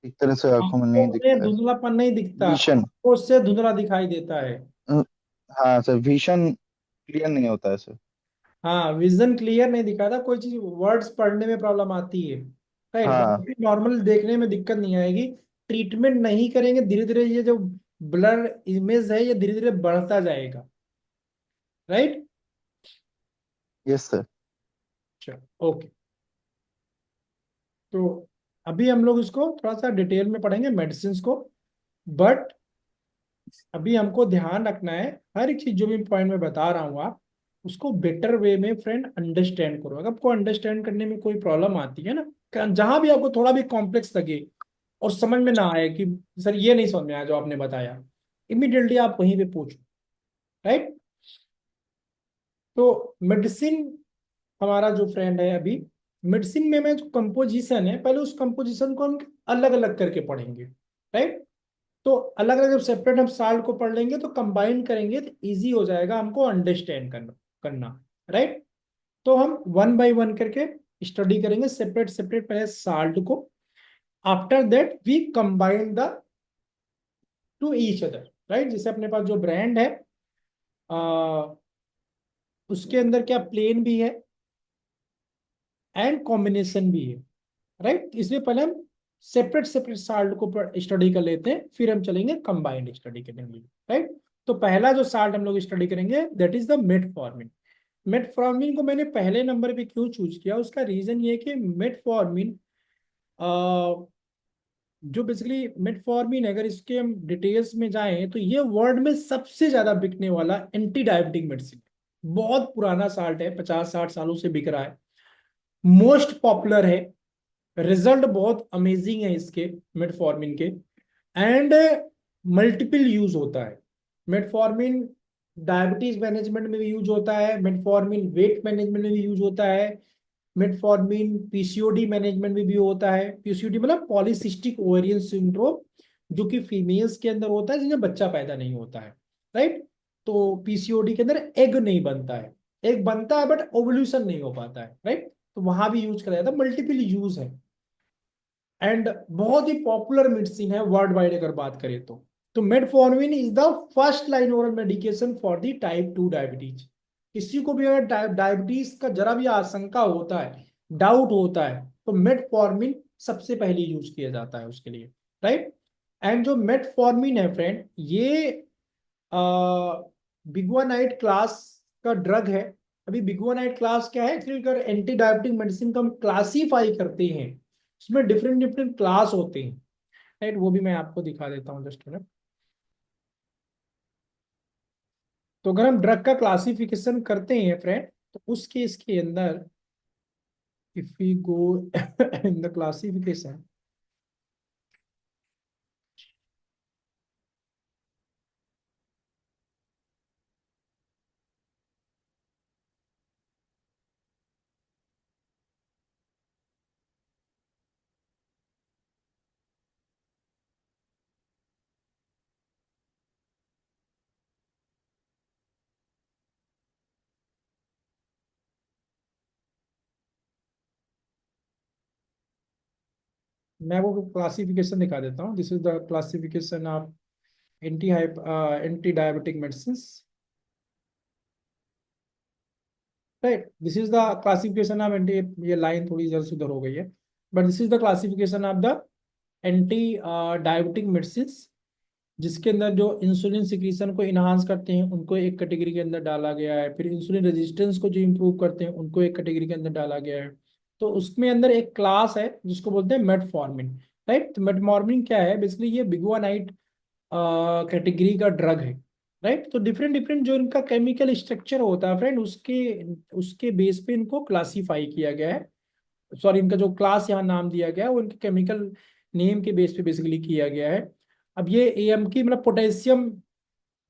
एक तरह से आंखों में आंखों नहीं में दिखता है। धुंधलापन नहीं दिखता, विजन, आंखों से धुंधला दिखाई देता है। हाँ सर, विजन क्लियर नहीं होता है सर। हाँ, विजन क्लियर नहीं दिखाता, कोई चीज वर्ड्स पढ़ने में प्रॉब्लम आती है। राइट, हाँ, बाकी नॉर्मल देखने में दिक्कत नहीं आएगी। ट्रीटमेंट नहीं करेंगे धीरे धीरे ये जो ब्लर इमेज है ये धीरे धीरे बढ़ता जाएगा। राइट। Yes sir. चलो ओके। तो अभी हम लोग इसको थोड़ा सा डिटेल में पढ़ेंगे मेडिसिन को। बट अभी हमको ध्यान रखना है हर एक चीज जो भी पॉइंट में बता रहा हूँ आप उसको बेटर वे में फ्रेंड अंडरस्टैंड करो। अगर आपको अंडरस्टैंड करने में कोई प्रॉब्लम आती है ना, जहां भी आपको थोड़ा भी कॉम्प्लेक्स लगे और समझ में ना आए कि सर ये नहीं समझ में आया जो आपने बताया, इमीडिएटली आप वहीं पे पूछो। राइट। तो मेडिसिन हमारा जो फ्रेंड है अभी, मेडिसिन में जो कंपोजिशन है पहले उस कंपोजिशन को हम अलग अलग करके पढ़ेंगे। राइट। तो अलग अलग जब सेपरेट हम साल्ट को पढ़ लेंगे तो कंबाइन करेंगे तो इजी हो जाएगा हमको अंडरस्टैंड करना। राइट। तो हम वन बाय वन करके स्टडी करेंगे सेपरेट सेपरेट पहले साल्ट को। After that we combine the two each other. Right. जैसे अपने पास जो ब्रांड है आ, उसके अंदर क्या प्लेन भी है एंड कॉम्बिनेशन भी है। राइट। इसलिए पहले हम सेपरेट सेपरेट साल्ट को स्टडी कर लेते हैं, फिर हम चलेंगे कंबाइंड स्टडी करने के लिए। राइट। तो पहला जो साल्ट हम लोग स्टडी करेंगे that is the metformin. Metformin को मैंने पहले नंबर पे क्यों चूज किया, उसका रीजन ये है कि मेटफॉर्मिन जो बेसिकली मेटफॉर्मिन, अगर इसके हम डिटेल्स में जाएं तो ये वर्ल्ड में सबसे ज्यादा बिकने वाला एंटी डायबिटिक मेडिसिन। बहुत पुराना साल्ट है, 50-60 सालों से बिक रहा है, मोस्ट पॉपुलर है, रिजल्ट बहुत अमेजिंग है इसके मेटफॉर्मिन के। एंड मल्टीपल यूज होता है मेटफॉर्मिन। डायबिटीज मैनेजमेंट में भी यूज होता है मेटफॉर्मिन, वेट मैनेजमेंट में भी यूज होता है मेटफॉर्मिन, पीसीओडी मैनेजमेंट में भी होता है। पीसीओडी मतलब पॉलीसिस्टिक ओवेरियन सिंड्रोम, जो कि फीमेल्स के अंदर होता है जिन्हें बच्चा पैदा नहीं होता है। राइट। तो पीसीओडी के अंदर एग नहीं बनता है, एग बनता है बट ओवल्यूशन नहीं हो पाता है। राइट। तो वहां भी यूज करा जाता है, मल्टीपल यूज है एंड बहुत ही पॉपुलर मेडिसिन है वर्ल्ड वाइड अगर बात करें तो metformin is the first line oral medication for the type 2 diabetes. किसी को भी अगर डायबिटीज का जरा भी आशंका होता है, डाउट होता है, तो मेटफॉर्मिन सबसे पहले यूज किया जाता है उसके लिए। राइट। एंड जो मेटफॉर्मिन है फ्रेंड, ये बिगुआनाइड क्लास का ड्रग है। अभी बिगुआनाइड क्लास क्या है, एक्चुअली अगर एंटी डायबिटिक मेडिसिन को हम क्लासीफाई करते हैं उसमें डिफरेंट डिफरेंट क्लास होते हैं। राइट। वो भी मैं आपको दिखा देता हूँ जस्ट मिनट। तो अगर हम ड्रग का क्लासिफिकेशन करते हैं फ्रेंड, तो उस केस के अंदर if we go in the classification, मैं वो क्लासिफिकेशन दिखा देता हूँ। This is the classification of anti diabetic medicine. Right. This is the classification of anti, ये लाइन थोड़ी इधर से उधर हो गई है, but this is the classification of the anti diabetic medicine, जिसके अंदर जो इंसुलिन सिक्रीशन को इनहांस करते हैं उनको एक कैटेगरी के अंदर डाला गया है, फिर इंसुलिन रेजिस्टेंस को जो इम्प्रूव करते हैं उनको एक कैटेगरी के अंदर डाला गया है। तो उसमें अंदर एक क्लास है जिसको बोलते हैं मेटफॉर्मिन। राइट। तो मेटफॉर्मिन क्या है, बेसिकली ये बिगुआनाइट कैटेगरी का ड्रग है। राइट। तो डिफरेंट डिफरेंट जो इनका केमिकल स्ट्रक्चर होता है फ्रेंड, उसके उसके बेस पे इनको क्लासीफाई किया गया है। सॉरी, इनका जो क्लास यहाँ नाम दिया गया है वो इनके केमिकल नेम के बेस पे बेसिकली किया गया है। अब ये एएम की मतलब पोटेशियम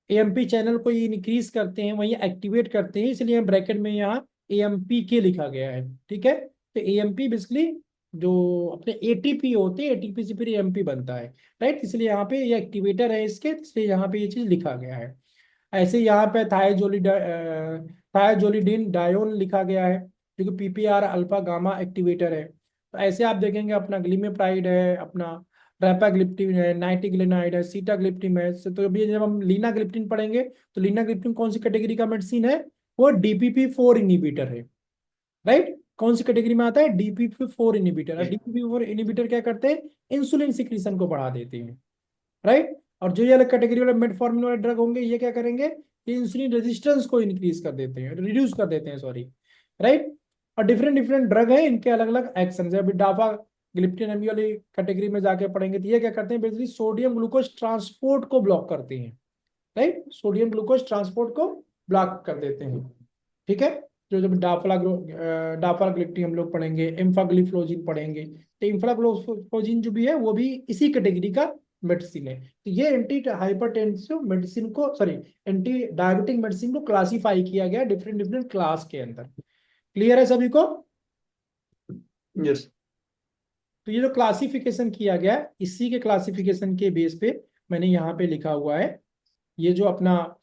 एएमपी चैनल को ये इंक्रीज करते हैं, वही एक्टिवेट करते हैं, इसलिए ब्रैकेट में यहाँ एएमपी के लिखा गया है। ठीक है। तो एएमपी बेसिकली जो अपने एटीपी होते हैं, एटीपी से फिर एएमपी बनता है। राइट। इसलिए यहाँ पे ये एक्टिवेटर है इसके, इसलिए यहाँ पे ये चीज लिखा गया है। ऐसे यहाँ पे थायाजोलिडिन डायोन लिखा गया है जो कि पीपीआर अल्फा गामा एक्टिवेटर है। तो ऐसे आप देखेंगे अपना ग्लिमेप्राइड है, अपना रैपाग्लिप्टिन है, नाइटिग्लिनाइड है, सीटाग्लिप्टिन है। तो अभी जब हम लीनाग्लिप्टिन पढ़ेंगे तो लीनाग्लिप्टिन कौन सी कैटेगरी का मेडिसिन है, वो डीपीपी 4 इनिबिटर है। राइट। कौन सी कैटेगरी में आता है, डीपीपी 4 इनिबिटर। और डीपीपी 4 इनिबिटर क्या करते हैं, इंसुलिन सिक्रीशन को बढ़ा देते हैं। राइट। और जो ये अलग कैटेगरी वाले मेटफॉर्मिन वाले ड्रग होंगे ये क्या करेंगे, ये इंसुलिन रेजिस्टेंस को इंक्रीज कर देते हैं, रिड्यूस कर देते हैं, सॉरी। राइट। और डिफरेंट डिफरेंट ड्रग है, इनके अलग अलग एक्शन है। अभी डाफा ग्लिप्टिन अमी वाली कैटेगरी में जाके पढ़ेंगे तो ये क्या करते हैं, बेसिकली सोडियम ग्लूकोज ट्रांसपोर्ट को ब्लॉक करते हैं। राइट। सोडियम ग्लूकोज ट्रांसपोर्ट को ब्लॉक कर देते हैं। ठीक है। जो जब डाफाग्लिप्टिन हम लोग पढ़ेंगे, एम्फाग्लिफ्लोजिन पढ़ेंगे, तो एम्फाग्लिफ्लोजिन जो भी है वो भी इसी कैटेगरी का मेडिसिन है। तो ये एंटी हाइपरटेंसिव मेडिसिन को, सॉरी, एंटी डायबिटिक मेडिसिन को क्लासीफाई किया गया डिफरेंट डिफरेंट क्लास के अंदर। क्लियर है सभी को। यस। तो ये जो क्लासिफिकेशन किया गया, इसी के क्लासिफिकेशन के बेस पे मैंने यहाँ पे लिखा हुआ है, ये जो अपना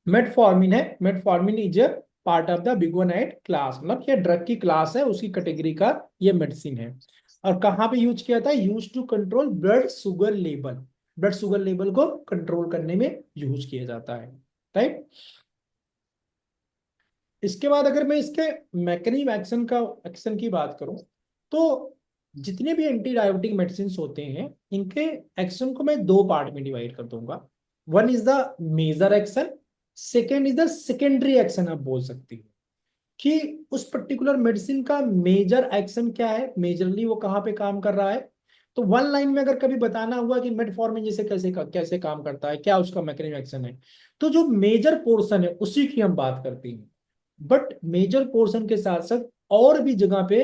मेटफॉर्मिन है, metformin is a part of the biguanide class, मतलब ये ड्रग की क्लास है, उसकी कैटेगरी का ये मेडिसिन है। और कहाँ पे यूज किया था? Use to control blood sugar level, blood sugar level को कंट्रोल करने में यूज किया जाता है, राइट। इसके बाद अगर मैं इसके मैकेनिज्म एक्शन की बात करूं, तो जितने भी एंटी डायबिटिक मेडिसिन होते हैं, इनके एक्शन को मैं दो पार्ट में डिवाइड कर दूंगा। One is the major action, second is the secondary action. आप बोल सकती हो कि उस पर्टिकुलर मेडिसिन का मेजर एक्शन क्या है, मेजरली वो कहाँ पे काम कर रहा है। तो वन लाइन में अगर कभी बताना हुआ कि मेटफॉर्मिन जैसे कैसे कैसे काम करता है, क्या उसका मैकेनिज्म एक्शन है, तो जो मेजर पोर्शन है उसी की हम बात करते हैं। बट मेजर पोर्शन के साथ साथ और भी जगह पे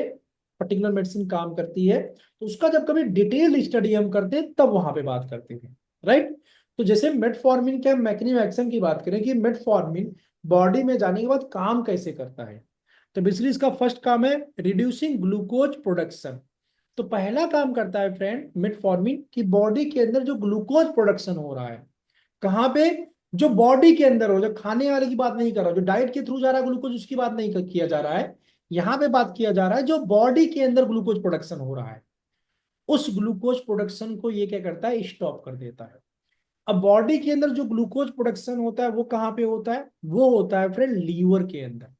पर्टिकुलर मेडिसिन काम करती है, तो उसका जब कभी डिटेल्ड स्टडी हम करते हैं तब वहां पे बात करते हैं, राइट। तो जैसे मेटफॉर्मिन के मैकेनिज्म एक्शन की बात करें कि मेटफॉर्मिन बॉडी में जाने के बाद काम कैसे करता है, तो बेसिकली इसका फर्स्ट काम है रिड्यूसिंग ग्लूकोज प्रोडक्शन। तो पहला काम करता है फ्रेंड मेटफॉर्मिन की बॉडी के अंदर जो ग्लूकोज प्रोडक्शन हो रहा है, कहाँ पे? जो बॉडी के अंदर हो, जो खाने वाले की बात नहीं कर रहा, जो डाइट के थ्रू जा रहा है ग्लूकोज, उसकी बात नहीं किया जा रहा है। यहाँ पे बात किया जा रहा है जो बॉडी के अंदर ग्लूकोज प्रोडक्शन हो रहा है, उस ग्लूकोज प्रोडक्शन को ये क्या करता है? स्टॉप कर देता है। अब बॉडी के अंदर जो ग्लूकोज प्रोडक्शन होता है वो कहाँ पे होता है? वो होता है फ्रेंड लीवर के अंदर।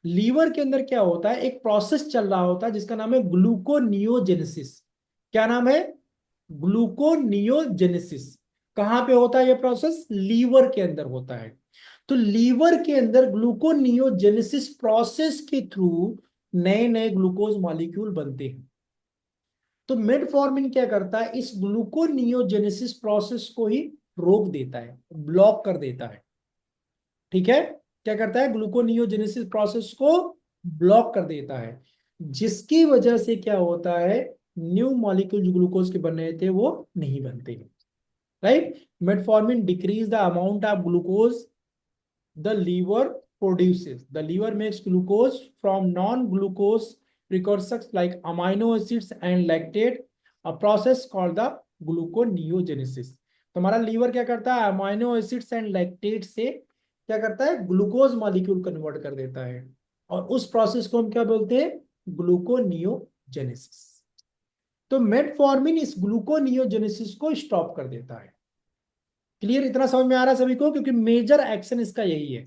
लीवर के अंदर क्या होता है? एक प्रोसेस चल रहा होता है जिसका नाम है ग्लूकोनियोजेनेसिस। क्या नाम है? ग्लूकोनियोजेनेसिस। कहां पे होता है ये प्रोसेस? लीवर के अंदर होता है। तो लीवर के अंदर ग्लूकोनियोजेनेसिस प्रोसेस के थ्रू नए नए ग्लूकोज मॉलिक्यूल बनते हैं। तो मेटफॉर्मिन क्या करता है? इस ग्लूकोनियोजेनेसिस प्रोसेस को ही रोक देता है, ब्लॉक कर देता है। ठीक है, क्या करता है? ग्लूकोनियोजेनेसिस प्रोसेस को ब्लॉक कर देता है, जिसकी वजह से क्या होता है? न्यू मॉलिक्यूल जो ग्लूकोज के बन रहे थे वो नहीं बनते, right. Metformin decrease the amount of glucose the liver produces. The liver makes glucose from non-glucose precursors like amino acids and lactate, a process called the gluconeogenesis. तो हमारा लीवर क्या करता है? अमाइनो एसिड्स एंड लैक्टेट से क्या करता है? Glucose molecule convert कर देता है, और उस प्रोसेस को हम क्या बोलते हैं? ग्लूकोनियोजेनेसिस। तो मेटफॉर्मिन इस ग्लूकोनियोजेनेसिस को स्टॉप कर देता है। क्लियर? इतना समझ में आ रहा है सभी को? क्योंकि मेजर एक्शन इसका यही है।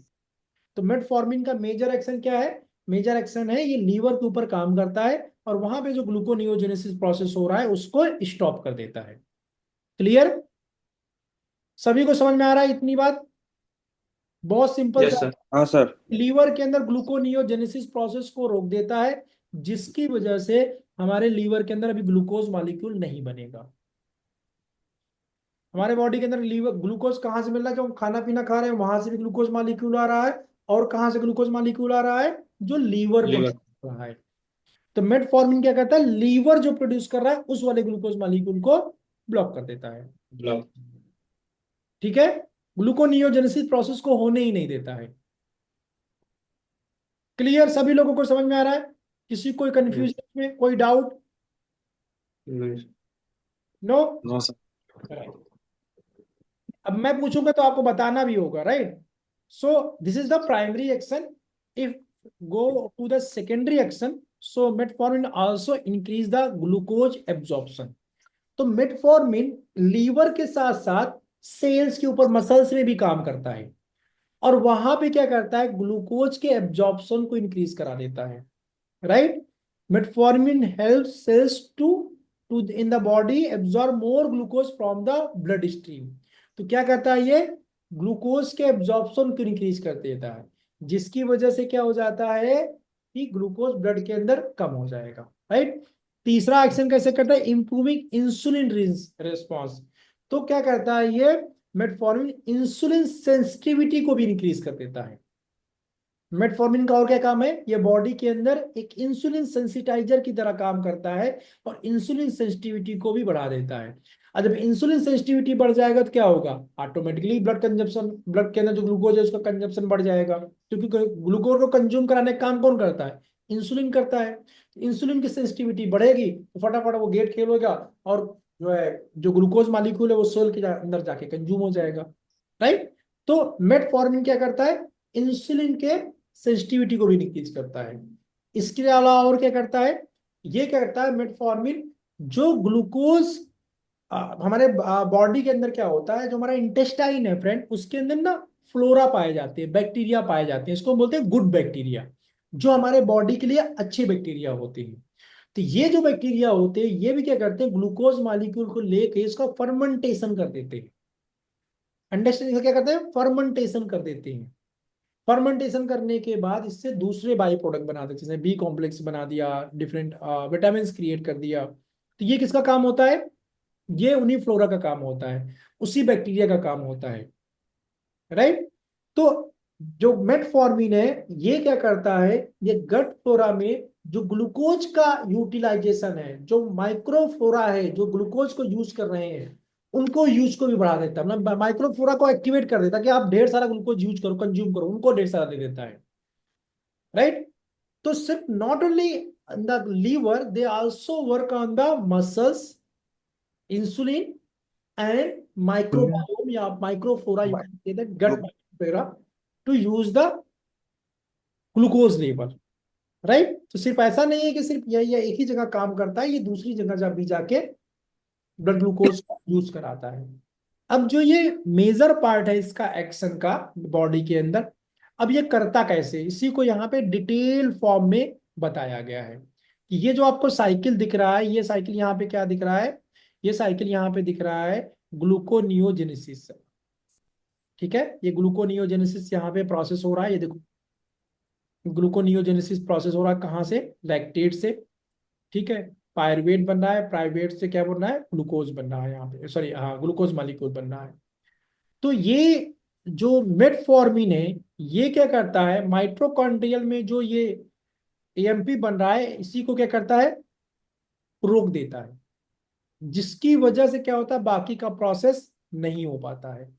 तो मेटफॉर्मिन का मेजर एक्शन क्या है? मेजर एक्शन है ये लीवर के ऊपर काम करता है, और वहां पे जो ग्लूकोनियोजेनेसिस प्रोसेस हो रहा है उसको स्टॉप कर देता है। क्लियर? सभी को समझ में आ रहा है इतनी बात? बहुत सिंपल यस सा। सर। हाँ सर। लीवर के अंदर ग्लूकोनियोजेनेसिस प्रोसेस को रोक देता है, जिसकी वजह से हमारे लीवर के अंदर अभी ग्लूकोज मॉलिक्यूल नहीं बनेगा। हमारे बॉडी के अंदर लीवर ग्लूकोज कहाँ से मिल रहा है? जो हम खाना पीना खा रहे हैं वहां से भी ग्लूकोज मॉलिक्यूल आ रहा है, और कहाँ से ग्लूकोज मॉलिक्यूल आ रहा है? जो लीवर लीवर। प्रोड्यूस कर रहा है। तो मेटफॉर्मिन क्या करता है? लीवर जो प्रोड्यूस कर रहा है उस वाले ग्लूकोज मॉलिक्यूल को ब्लॉक कर देता है। ब्लॉक। ठीक है, ग्लूकोनियोजेनेसिस प्रोसेस को होने ही नहीं देता है। क्लियर? सभी लोगों को समझ में आ रहा है? किसी कोई कंफ्यूजन में, कोई डाउट? नो? No sir. अब मैं पूछूंगा तो आपको बताना भी होगा, right. So this is the primary action. If go to the secondary action, so metformin also increase the glucose absorption. तो मेटफॉर्मिन लीवर के साथ साथ सेल्स के ऊपर, मसल्स में भी काम करता है, और वहां पे क्या करता है? ग्लूकोज के एब्जॉर्प्शन को इंक्रीज करा देता है, right. Metformin help cells to in the body absorb more glucose from the blood stream. तो क्या करता है ये? ग्लूकोज के एब्जॉर्प्शन को इंक्रीज कर देता है, जिसकी वजह से क्या हो जाता है कि ग्लूकोज ब्लड के अंदर कम हो जाएगा, राइट। तीसरा एक्शन कैसे करता है? Improving insulin response. तो क्या करता है ये? मेटफॉर्मिन इंसुलिन सेंसिटिविटी को भी इंक्रीज कर देता है। मेटफॉर्मिन का और क्या काम है? ये बॉडी के अंदर एक इंसुलिन सेंसिटाइजर की तरह काम करता है, और इंसुलिन सेंसिटिविटी को भी बढ़ा देता है। और जब इंसुलिन सेंसिटिविटी बढ़ जाएगा तो क्या होगा? ऑटोमेटिकली ब्लड कंजप्शन, ब्लड के अंदर जो ग्लूकोज है उसका कंजप्शन बढ़ जाएगा, क्योंकि ग्लूकोज को कंज्यूम कराने का काम कौन करता है? इंसुलिन करता है। इंसुलिन की सेंसिटिविटी बढ़ेगी तो फटाफट वो गेट खेल होगा, और जो है, जो ग्लूकोज मालिक्यूल है वो सेल के अंदर जाके कंज्यूम हो जाएगा, राइट। तो मेटफॉर्मिन क्या करता है, इंसुलिन के सेंसिटिविटी को भी इंक्रीज करता है। इसके अलावा और क्या करता है, ये क्या करता है मेटफॉर्मिन, जो ग्लूकोज हमारे बॉडी के अंदर क्या होता है, जो हमारा इंटेस्टाइन है फ्रेंड, उसके अंदर ना फ्लोरा पाए जाते हैं, बैक्टीरिया पाए जाते हैं, इसको बोलते हैं गुड बैक्टीरिया, जो हमारे बॉडी के लिए अच्छे बैक्टीरिया होते हैं। तो ये जो बैक्टीरिया होते हैं ये भी क्या करते हैं, ग्लूकोज मॉलिक्यूल को लेके इसका फर्मेंटेशन कर देते हैं। अंडरस्टैंडिंग, क्या करते हैं, फर्मेंटेशन कर देते हैं। फर्मेंटेशन करने के बाद इससे दूसरे बाई प्रोडक्ट बना देते हैं, जैसे बी कॉम्प्लेक्स बना दिया, डिफरेंट विटामिन क्रिएट कर दिया। तो ये किसका काम होता है, ये उन्हीं फ्लोरा का काम होता है, उसी बैक्टीरिया का काम होता है, राइट। तो जो मेटफॉर्मिन है ये क्या करता है, ये गट फ्लोरा में जो ग्लूकोज का यूटिलाइजेशन है, जो माइक्रोफ्लोरा है जो ग्लूकोज को यूज कर रहे हैं, उनको यूज को भी बढ़ा देता है, मतलब माइक्रोफ्लोरा को एक्टिवेट कर देता है कि आप ढेर सारा ग्लूकोज यूज करो, कंज्यूम करो, उनको ढेर सारा दे देता है, राइट। तो सिर्फ not only in the liver, they also work on the muscles, insulin and microbiome या microflora, you can say that gut microflora to use the glucose level, right. तो सिर्फ ऐसा नहीं है कि सिर्फ ये एक ही जगह काम करता है, ये दूसरी जगह जब भी जाके ब्लड ग्लूकोज यूज कराता है। अब जो ये मेजर पार्ट है इसका एक्शन का बॉडी के अंदर, अब ये करता कैसे, इसी को यहाँ पे डिटेल फॉर्म में बताया गया है कि ये जो आपको साइकिल दिख रहा है, ये साइकिल यहाँ पे क्या दिख रहा है, ये साइकिल यहाँ पे दिख रहा है ग्लूकोनियोजेनेसिस, ठीक है। ये ग्लूकोनियोजेनेसिस यहाँ पे प्रोसेस हो रहा है, ये देखो ग्लूकोनियोजेनेसिस प्रोसेस हो रहा है कहाँ से, लैक्टेट से, ठीक है। पायरुवेट बन रहा है, पायरुवेट से क्या बन रहा है, ग्लूकोज बन रहा है यहाँ पे, सॉरी हाँ ग्लूकोज मालिक्यूल बन रहा है। तो ये जो मेटफॉर्मिन है ये क्या करता है, माइटोकॉन्ड्रियल में जो ये एएमपी बन रहा है इसी को क्या करता है, रोक देता है, जिसकी वजह से क्या होता है, बाकी का प्रोसेस नहीं हो पाता है।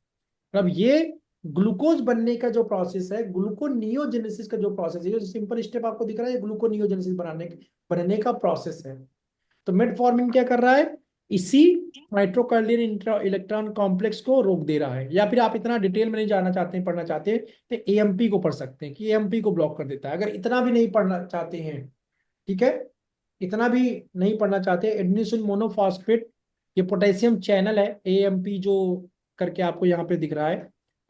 अब ये ग्लूकोज बनने का जो प्रोसेस है, ग्लूकोनियोजेनेसिस का जो प्रोसेस है, जो सिंपल स्टेप आपको दिख रहा है, ग्लूकोनियोजेनेसिस बनने का प्रोसेस है। तो मेटफॉर्मिन क्या कर रहा है, इसी माइटोकॉन्ड्रियल इलेक्ट्रॉन कॉम्प्लेक्स को रोक दे रहा है। या फिर आप इतना डिटेल में नहीं जाना चाहते हैं, पढ़ना चाहते हैं, तो एएमपी को पढ़ सकते हैं कि एएमपी को ब्लॉक कर देता है। अगर इतना भी नहीं पढ़ना चाहते हैं, ठीक है, इतना भी नहीं पढ़ना चाहते, एडेनिसिन मोनोफॉस्फेट, ये पोटेशियम चैनल है एएमपी जो करके आपको यहाँ पे दिख रहा है,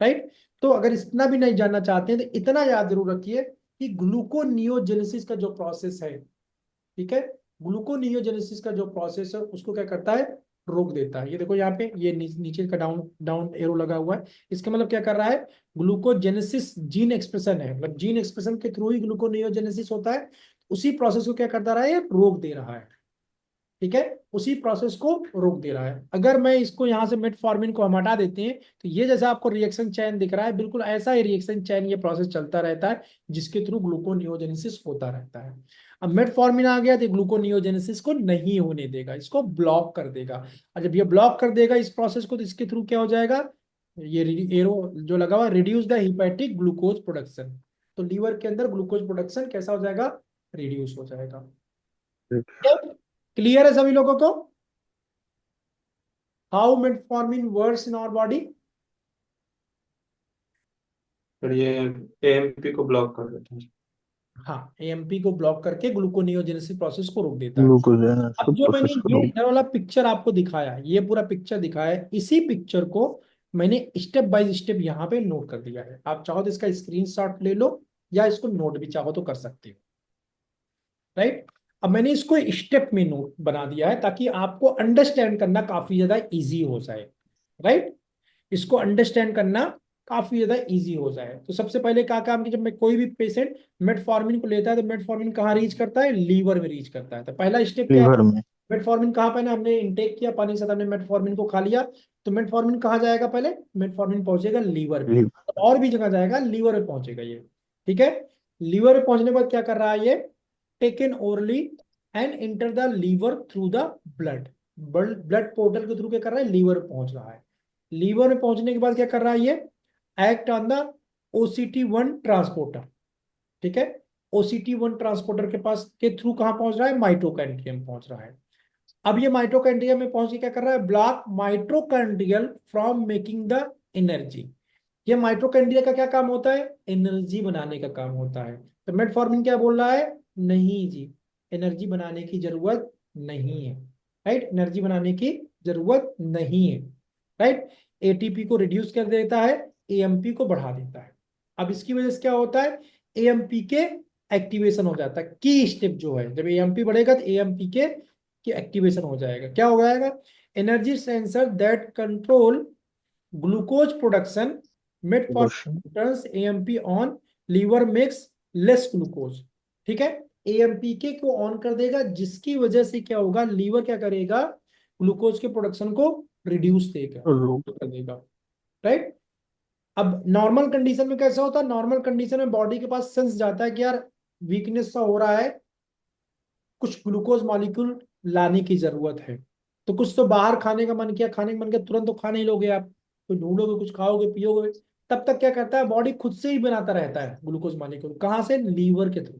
राइट। तो अगर इतना भी नहीं जानना चाहते हैं तो इतना याद जरूर रखिए कि ग्लूकोनियोजेनेसिस का जो प्रोसेस है, ठीक है, ग्लूकोनियोजेनेसिस का जो प्रोसेस है उसको क्या करता है, रोक देता है। ये देखो यहाँ पे ये नीचे का डाउन डाउन एरो लगा हुआ है, इसका मतलब क्या कर रहा है, ग्लूकोजेनेसिस जीन एक्सप्रेशन है, मतलब जीन एक्सप्रेशन के थ्रू ही ग्लूकोनियोजेनेसिस होता है। उसी प्रोसेस को क्या करता रहा है, ये रोक दे रहा है, ठीक है, उसी प्रोसेस को रोक दे रहा है। अगर मैं इसको यहाँ से मेटफॉर्मिन को हम हटा देते हैं तो ये जैसा आपको रिएक्शन चैन दिख रहा है, बिल्कुल ऐसा ही रिएक्शन चैन ये प्रोसेस चलता रहता है, जिसके थ्रू ग्लूकोनियोजेनेसिस होता रहता है। अब मेटफॉर्मिन आ गया तो ग्लूकोनियोजेनेसिस को नहीं होने देगा, इसको ब्लॉक कर देगा। और जब ये ब्लॉक कर देगा इस प्रोसेस को, तो इसके थ्रू क्या हो जाएगा, ये एरो जो लगा हुआ, reduce the hepatic glucose production, तो लीवर के अंदर ग्लूकोज प्रोडक्शन कैसा हो जाएगा, रिड्यूस हो जाएगा। क्लियर है सभी लोगों को, how metformin works in our body. और ये एएमपी को ब्लॉक कर देता है। हाँ, एएमपी को ब्लॉक करके ग्लूकोनियोजेनेसिस प्रोसेस को रोक देता है। ग्लूकोज अब जो मैंने प्रोसेस को ये रोक। इधर वाला पिक्चर आपको दिखाया, ये पूरा पिक्चर दिखाया है, इसी पिक्चर को मैंने स्टेप बाय स्टेप यहाँ पे नोट कर दिया है। आप चाहो तो इसका स्क्रीनशॉट ले लो या इसको नोट भी चाहो तो कर सकते हो, राइट। अब मैंने इसको स्टेप में नोट बना दिया है ताकि आपको अंडरस्टैंड करना काफी ज्यादा इजी हो जाए, राइट। इसको अंडरस्टैंड करना काफी ज्यादा इजी हो जाए। तो सबसे पहले क्या काम कि जब मैं कोई भी पेशेंट मेटफॉर्मिन को लेता है तो मेटफॉर्मिन कहाँ रीच करता है, लीवर में रीच करता है। तो पहला स्टेप क्या है, लीवर में। मेटफॉर्मिन कहाँ पे ना, हमने इंटेक किया पानी के साथ, हमने मेटफॉर्मिन को खा लिया, तो मेटफॉर्मिन कहाँ जाएगा, पहले मेटफॉर्मिन पहुंचेगा लीवर में, लीवर। और भी जगह जाएगा, लीवर में पहुंचेगा ये, ठीक है। लीवर में पहुंचने के बाद क्या कर रहा है, ये taken orally and enter the liver through the blood, blood portal के थ्रू क्या कर रहा है, लीवर में पहुंच रहा है। लीवर में पहुंचने के बाद क्या कर रहा है, ये act on the OCT1 transporter, ठीक है। OCT1 ट्रांसपोर्टर के पास के थ्रू कहां पहुंच रहा है, माइटोकॉन्ड्रियम पहुंच रहा है। अब ये माइटोकॉन्ड्रिया में पहुंच के क्या कर रहा है, block mitochondrial from making the energy. ये माइटोकॉन्ड्रिया का क्या काम होता है, एनर्जी बनाने का काम होता है। तो मेटफॉर्मिन क्या बोल रहा है, नहीं जी, एनर्जी बनाने की जरूरत नहीं है, राइट, एनर्जी बनाने की जरूरत नहीं है, राइट। एटीपी को रिड्यूस कर देता है, एएमपी को बढ़ा देता है। अब इसकी वजह से क्या होता है, एएमपी के एक्टिवेशन हो जाता है। की स्टेप जो है, जब एएमपी बढ़ेगा तो एएमपी के एक्टिवेशन हो जाएगा। क्या हो जाएगा, energy sensor that control glucose production question. Metformin turns AMP on, liver makes less glucose. ठीक है, एएमपीके को ऑन कर देगा, जिसकी वजह से क्या होगा, लीवर क्या करेगा, ग्लूकोज के प्रोडक्शन को रिड्यूस देगा, कर देगा, राइट। अब नॉर्मल कंडीशन में कैसा होता है, नॉर्मल कंडीशन में बॉडी के पास सेंस जाता है कि यार वीकनेस सा हो रहा है, कुछ ग्लूकोज मॉलिक्यूल लाने की जरूरत है। तो कुछ तो बाहर खाने का मन किया, खाने का मन किया, तुरंत तो खा नहीं लोगे आप, कुछ ढूंढोगे, कुछ खाओगे पियोगे। तब तक क्या करता है, बॉडी खुद से ही बनाता रहता है ग्लूकोज मॉलिक्यूल। कहाँ से, लीवर के थ्रू।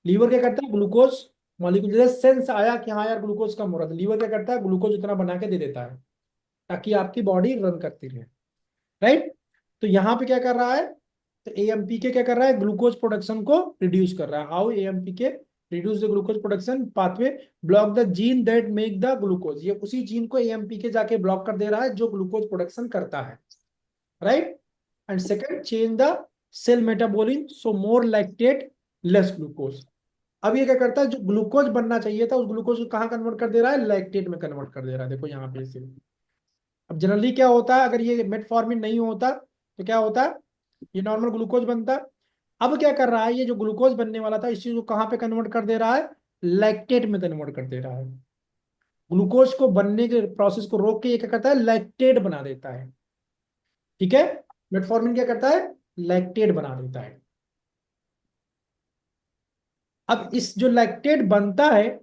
लीवर क्या करता है, ग्लूकोज मॉलिक्यूल, जैसे सेंस आया कि हाँ यार ग्लूकोज कम हो रहा है, लीवर क्या करता है, ग्लूकोज उतना बना के दे देता है, ताकि आपकी बॉडी रन करती रहे, राइट। तो यहाँ पे क्या कर रहा है, तो एएमपीके क्या कर रहा है, ग्लूकोज प्रोडक्शन को रिड्यूस कर रहा है। How AMPK reduce the glucose production pathway, block the gene that make the glucose. ये उसी जीन को एएमपीके जाके ब्लॉक कर दे रहा है जो ग्लूकोज प्रोडक्शन करता है, right. And second, change the cell metabolism, so more lactate less glucose. अब ये क्या करता है, जो ग्लूकोज बनना चाहिए था उस ग्लूकोज को कहाँ कन्वर्ट कर दे रहा है, लैक्टेट में कन्वर्ट कर दे रहा है। देखो यहाँ पे इसे, अब जनरली क्या होता है, अगर ये मेटफॉर्मिन नहीं होता तो क्या होता है, ये नॉर्मल ग्लूकोज बनता। अब क्या कर रहा है, ये जो ग्लूकोज बनने वाला था इस चीज को कहाँ पे कन्वर्ट कर दे रहा है, लैक्टेट में कन्वर्ट कर दे रहा है। ग्लूकोज को बनने के प्रोसेस को रोक के ये क्या करता है, लैक्टेट बना देता है। ठीक है, मेटफॉर्मिन क्या करता है, लैक्टेट बना देता है। अब इस जो लैक्टेट बनता है,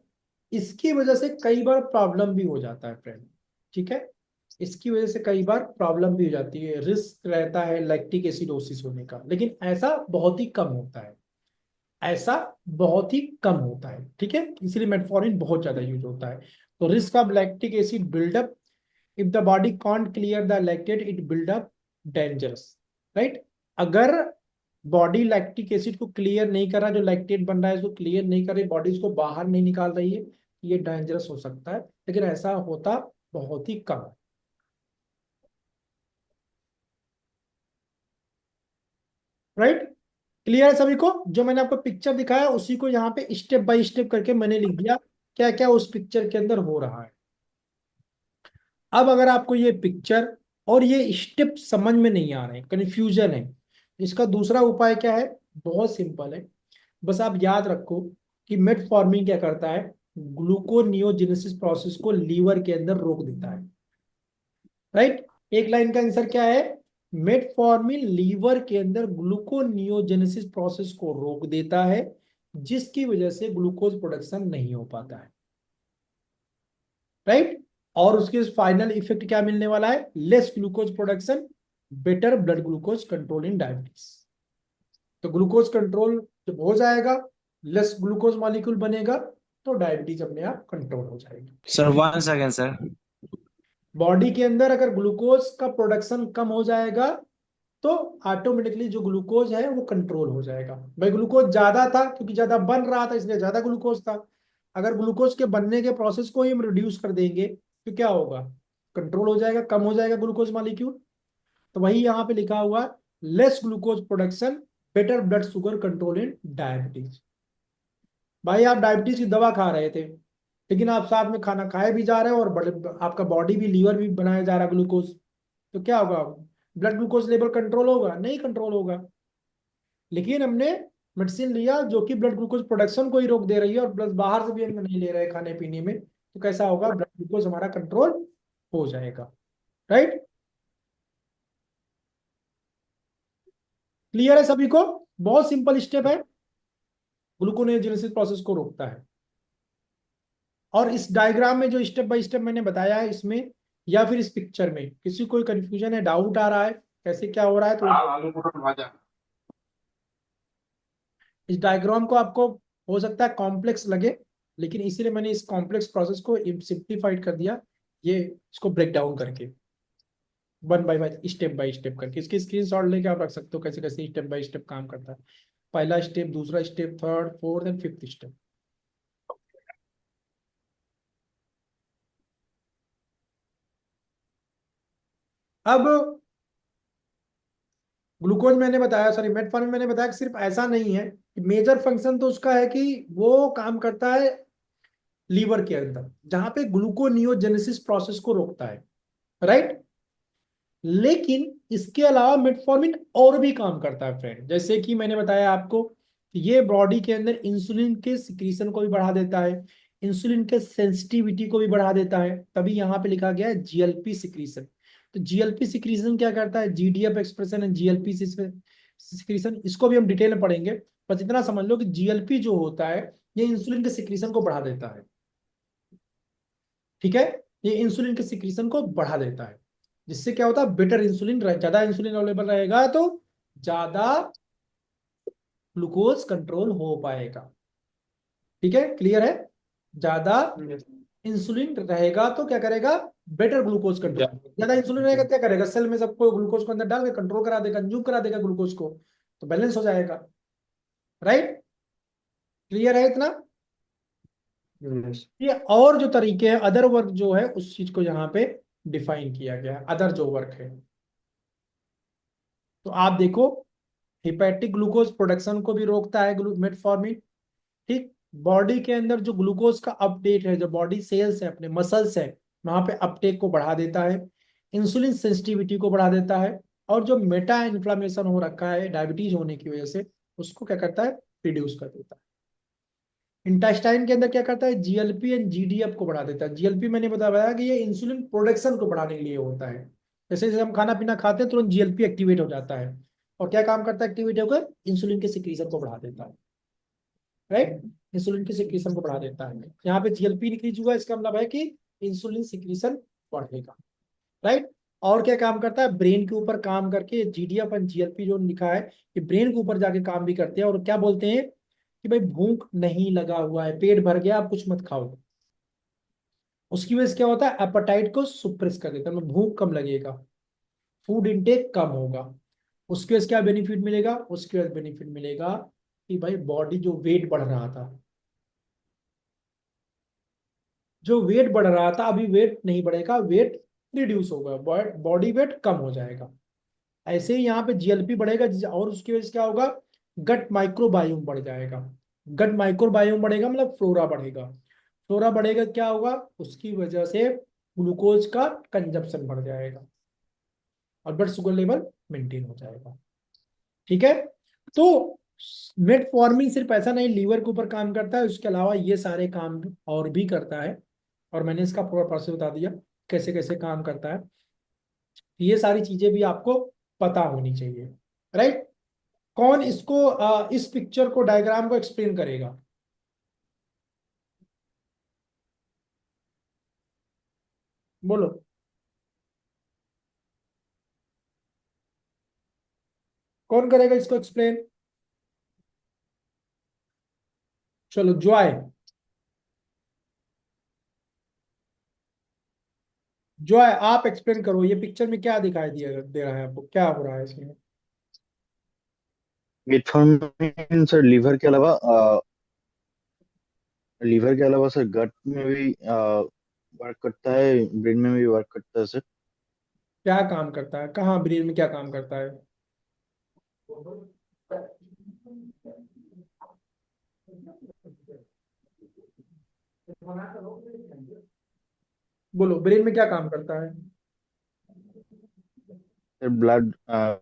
इसकी वजह से कई बार प्रॉब्लम भी हो जाता है फ्रेंड। ठीक है, इसकी वजह से कई बार प्रॉब्लम भी हो जाती है, रिस्क रहता है लैक्टिक एसिडोसिस होने का, लेकिन ऐसा बहुत ही कम होता है, ऐसा बहुत ही कम होता है। ठीक है, इसलिए मेटफॉर्मिन बहुत ज्यादा यूज होता है। तो risk of lactic acid buildup, if the body can't clear the lactate it buildup dangerous, right. अगर बॉडी लैक्टिक एसिड को क्लियर नहीं कर रहा, जो लैक्टेट बन रहा है इसको क्लियर नहीं कर रही, बॉडी इसको बाहर नहीं निकाल रही है, ये डेंजरस हो सकता है, लेकिन ऐसा होता बहुत ही कम है, राइट। क्लियर है सभी को, जो मैंने आपको पिक्चर दिखाया उसी को यहाँ पे स्टेप बाय स्टेप करके मैंने लिख दिया, क्या क्या उस पिक्चर के अंदर हो रहा है। अब अगर आपको ये पिक्चर और ये स्टेप समझ में नहीं आ रहे हैं, कंफ्यूजन है, इसका दूसरा उपाय क्या है, बहुत सिंपल है। बस आप याद रखो कि मेटफॉर्मिन क्या करता है, ग्लूकोनियोजेनेसिस प्रोसेस को लीवर के अंदर रोक देता है, राइट। एक लाइन का आंसर क्या है, मेटफॉर्मिन लीवर के अंदर ग्लूकोनियोजेनेसिस प्रोसेस को रोक देता है, जिसकी वजह से ग्लूकोज प्रोडक्शन नहीं हो पाता है, राइट। और उसके फाइनल इफेक्ट क्या मिलने वाला है, less glucose production, better blood glucose control in diabetes. तो ग्लूकोज कंट्रोल जब हो जाएगा, लेस ग्लूकोज मॉलिक्यूल बनेगा, तो डायबिटीज अपने आप कंट्रोल हो जाएगी। Sir one second sir. Body के अंदर अगर ग्लूकोज का प्रोडक्शन कम हो जाएगा तो ऑटोमेटिकली जो ग्लूकोज है वो कंट्रोल हो जाएगा। भाई ग्लूकोज ज्यादा था क्योंकि ज्यादा बन रहा था इसलिए ज्यादा ग्लूकोज था, अगर ग्लूकोज के बनने के प्रोसेस को ही हम रिड्यूस कर देंगे तो क्या होगा, कंट्रोल हो जाएगा, कम हो जाएगा ग्लूकोज मॉलिक्यूल। तो वही यहाँ पे लिखा हुआ, less glucose production, better blood sugar control in diabetes. भाई आप डायबिटीज की दवा खा रहे थे, लेकिन आप साथ में खाना खाए भी जा रहे हो और बड़े आपका बॉडी भी, लीवर भी बनाया जा रहा है ग्लूकोज, तो क्या होगा, ब्लड ग्लूकोज लेवल कंट्रोल होगा, नहीं कंट्रोल होगा। लेकिन हमने मेडिसिन लिया जो कि ब्लड ग्लूकोज प्रोडक्शन को ही रोक दे रही है और प्लस बाहर से भी हम नहीं ले रहे खाने पीने में, तो कैसा होगा, ब्लड ग्लूकोज हमारा कंट्रोल हो जाएगा, राइट। क्लियर है सभी को, बहुत सिंपल स्टेप है, ग्लूकोनेयोजेनेसिस प्रोसेस को रोकता है। और इस डायग्राम में जो स्टेप बाय स्टेप मैंने बताया है इसमें या फिर इस पिक्चर में किसी कोई कंफ्यूजन है, डाउट आ रहा है कैसे क्या हो रहा है, तो इस डायग्राम को आपको हो सकता है कॉम्प्लेक्स लगे, लेकिन इसीलिए मैंने इस कॉम्प्लेक्स प्रोसेस को सिंप्लीफाइड कर दिया, ये इसको ब्रेक डाउन करके, वन बाय स्टेप करके। इसकी स्क्रीनशॉट लेके आप रख सकते हो कैसे कैसे स्टेप बाय स्टेप काम करता है। पहला स्टेप, दूसरा step, third, fourth and fifth step. अब ग्लूकोज मैंने बताया, सॉरी मेटफॉर्मिन मैंने बताया कि सिर्फ ऐसा नहीं है कि मेजर फंक्शन तो उसका है कि वो काम करता है लीवर के अंदर, जहां पे ग्लूकोनियोजेनेसिस प्रोसेस को रोकता है, राइट। लेकिन इसके अलावा मेटफॉर्मिन और भी काम करता है फ्रेंड, जैसे कि मैंने बताया आपको कि ये बॉडी के अंदर इंसुलिन के सिक्रीशन को भी बढ़ा देता है, इंसुलिन के सेंसिटिविटी को भी बढ़ा देता है, तभी यहाँ पे लिखा गया है जीएलपी सिक्रीशन। तो जीएलपी सिक्रीशन क्या करता है, जीडीएफ एक्सप्रेशन एंड जीएलपी सिक्रीशन, इसको भी हम डिटेल में पढ़ेंगे। बस इतना समझ लो कि जीएलपी जो होता है ये इंसुलिन के सिक्रीशन को बढ़ा देता है, ठीक है। ये इंसुलिन के सिक्रीशन को बढ़ा देता है, जिससे क्या होता है, बेटर इंसुलिन, ज्यादा इंसुलिन अवेलेबल रहेगा तो ज्यादा ग्लूकोज कंट्रोल हो पाएगा, ठीक है, क्लियर है। ज्यादा इंसुलिन रहेगा तो क्या करेगा, बेटर ग्लूकोज कंट्रोल। ज्यादा इंसुलिन रहेगा क्या करेगा, सेल में सबको ग्लूकोज को अंदर डाल के कंट्रोल करा देगा, कंज्यूम करा देगा ग्लूकोज को, तो बैलेंस हो जाएगा, राइट। क्लियर है इतना। ये और जो तरीके हैं, अदर वर्क जो है उस चीज को यहाँ पे डिफाइन किया गया है, अदर जो वर्क है। तो आप देखो, हिपैटिक ग्लूकोज प्रोडक्शन को भी रोकता है मेटफॉर्मिन, ठीक। बॉडी के अंदर जो ग्लूकोज का अपटेक है, जो बॉडी सेल्स है, अपने मसल्स है, वहां पे अपटेक को बढ़ा देता है, इंसुलिन सेंसिटिविटी को बढ़ा देता है, और जो मेटा इन्फ्लामेशन हो रखा है डायबिटीज होने की वजह से, उसको क्या करता है, रिड्यूस कर देता है। इंटेस्टाइन के अंदर क्या करता है, जीएलपी एंड जीडीएफ को बढ़ा देता है। जीएलपी मैंने बताया कि ये इंसुलिन प्रोडक्शन को बढ़ाने के लिए होता है। जैसे जैसे हम खाना पीना खाते हैं तुरंत जीएलपी एक्टिवेट हो जाता है, और क्या काम करता है, एक्टिवेट होकर इंसुलिन के सिक्रीशन को बढ़ा देता है, राइट। इंसुलिन की सिक्रीशन को बढ़ा देता है। यहाँ पे जीएलपी इंक्रीज हुआ, इसका मतलब है कि इंसुलिन सिक्रीशन बढ़ेगा, राइट। और क्या काम करता है, ब्रेन के ऊपर काम करके, जीडीएफ एंड जीएलपी जो लिखा है, ये ब्रेन के ऊपर जाके काम भी करते हैं, और क्या बोलते हैं कि भाई भूख नहीं लगा हुआ है, पेट भर गया, आप कुछ मत खाओ। उसकी वजह से क्या होता है, एपेटाइट को सुप्रेस कर देता है, मतलब भूख कम लगेगा, फूड इनटेक कम होगा। उसके वजह से क्या बेनिफिट मिलेगा, उसके वजह बेनिफिट मिलेगा कि भाई बॉडी जो वेट बढ़ रहा था, जो वेट बढ़ रहा था अभी वेट नहीं बढ़ेगा, वेट रिड्यूस होगा, बॉडी वेट कम हो जाएगा। ऐसे ही यहाँ पे जीएलपी बढ़ेगा, और उसकी वजह से क्या होगा, गट माइक्रोबायोम बढ़ जाएगा। गट माइक्रोबायोम बढ़ेगा मतलब फ्लोरा बढ़ेगा, फ्लोरा बढ़ेगा क्या होगा, उसकी वजह से ग्लूकोज का कंजप्शन बढ़ जाएगा, और ब्लड शुगर लेवल मेंटेन हो जाएगा, ठीक है। तो मेटफॉर्मिन सिर्फ ऐसा नहीं लीवर के ऊपर काम करता है, उसके अलावा ये सारे काम और भी करता है, और मैंने इसका पूरा प्रोसेस बता दिया कैसे कैसे काम करता है। ये सारी चीजें भी आपको पता होनी चाहिए, राइट। कौन इसको इस पिक्चर को, डायग्राम को एक्सप्लेन करेगा, बोलो। कौन करेगा इसको एक्सप्लेन, चलो जॉय, जॉय आप एक्सप्लेन करो, ये पिक्चर में क्या दिखाई दिया दे रहा है आपको, क्या हो रहा है इसमें। मेटफॉर्मिन सर लीवर के अलावा सर गट में भी वर्क करता है, ब्रेन में भी वर्क करता है सर। क्या काम करता है, कहाँ ब्रेन में क्या काम करता है, बोलो, ब्रेन में क्या काम करता है। सर ब्लड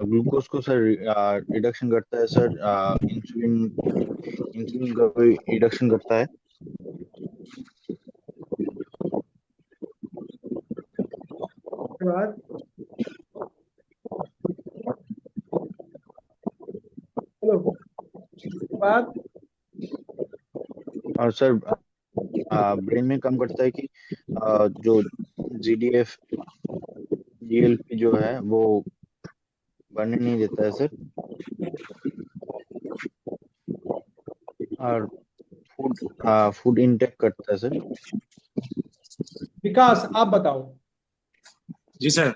ग्लूकोज को सर रिडक्शन करता है सर, इंसुलिन इंसुलिन का भी रिडक्शन करता है। उसके बाद, बोलो, उसके बाद, और सर ब्रेन में काम करता है कि जो जीडीएफ जीएलपी जो है वो बढ़ने नहीं देता है सर, और फूड इंटेक करता है सर। विकास आप बताओ, जी सर।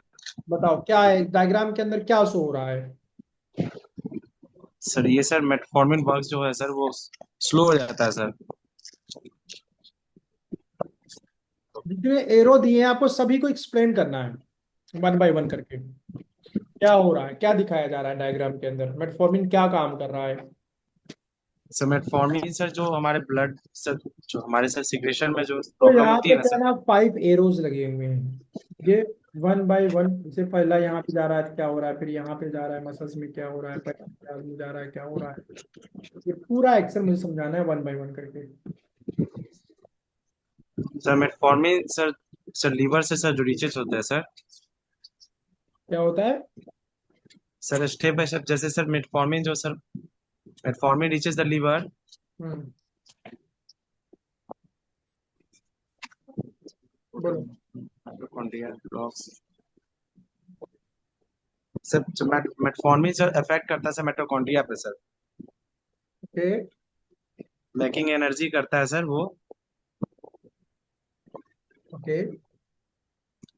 बताओ क्या है डायग्राम के अंदर, क्या शो हो रहा है? सर ये सर मेटफॉर्मिन वर्क जो है सर वो स्लो हो जाता है सर। जितने एरो दिए हैं आपको सभी को एक्सप्लेन करना है वन बाय वन करके। क्या हो रहा है, क्या दिखाया जा रहा है डायग्राम के अंदर, मेटफॉर्मिन क्या काम कर रहा है? सर मेटफॉर्मिन सर जो हमारे ब्लड सर, जो हमारे सर सिक्रेशन में जो तो प्रॉब्लम यहाँ होती पे है ना क्या सर। है ना, 5 एरोज लगे हुए हैं। ये वन बाय वन से पहला यहाँ पे जा रहा है क्या हो रहा है, फिर यहाँ पे जा रहा है मसल्स में क्या हो रहा है, पैर में जा रहा है क्या हो रहा है। ये पूरा एक्शन मुझे समझाना है वन बाय वन करके। Sir metformin sir, sir liver से सर जो रीचेज होता है सर। क्या होता है? सर स्टेप बाय स्टेप जैसे सर मेटफॉर्मिन जो sir, metformin reaches the liver. Hmm, बोलो। माइटोकॉन्ड्रिया ब्लॉक्स सर, जो मेटफॉर्मिन सर अफेक्ट करता है सर माइटोकॉन्ड्रिया पे सर। ओके। मेकिंग एनर्जी करता है सर वो। Okay.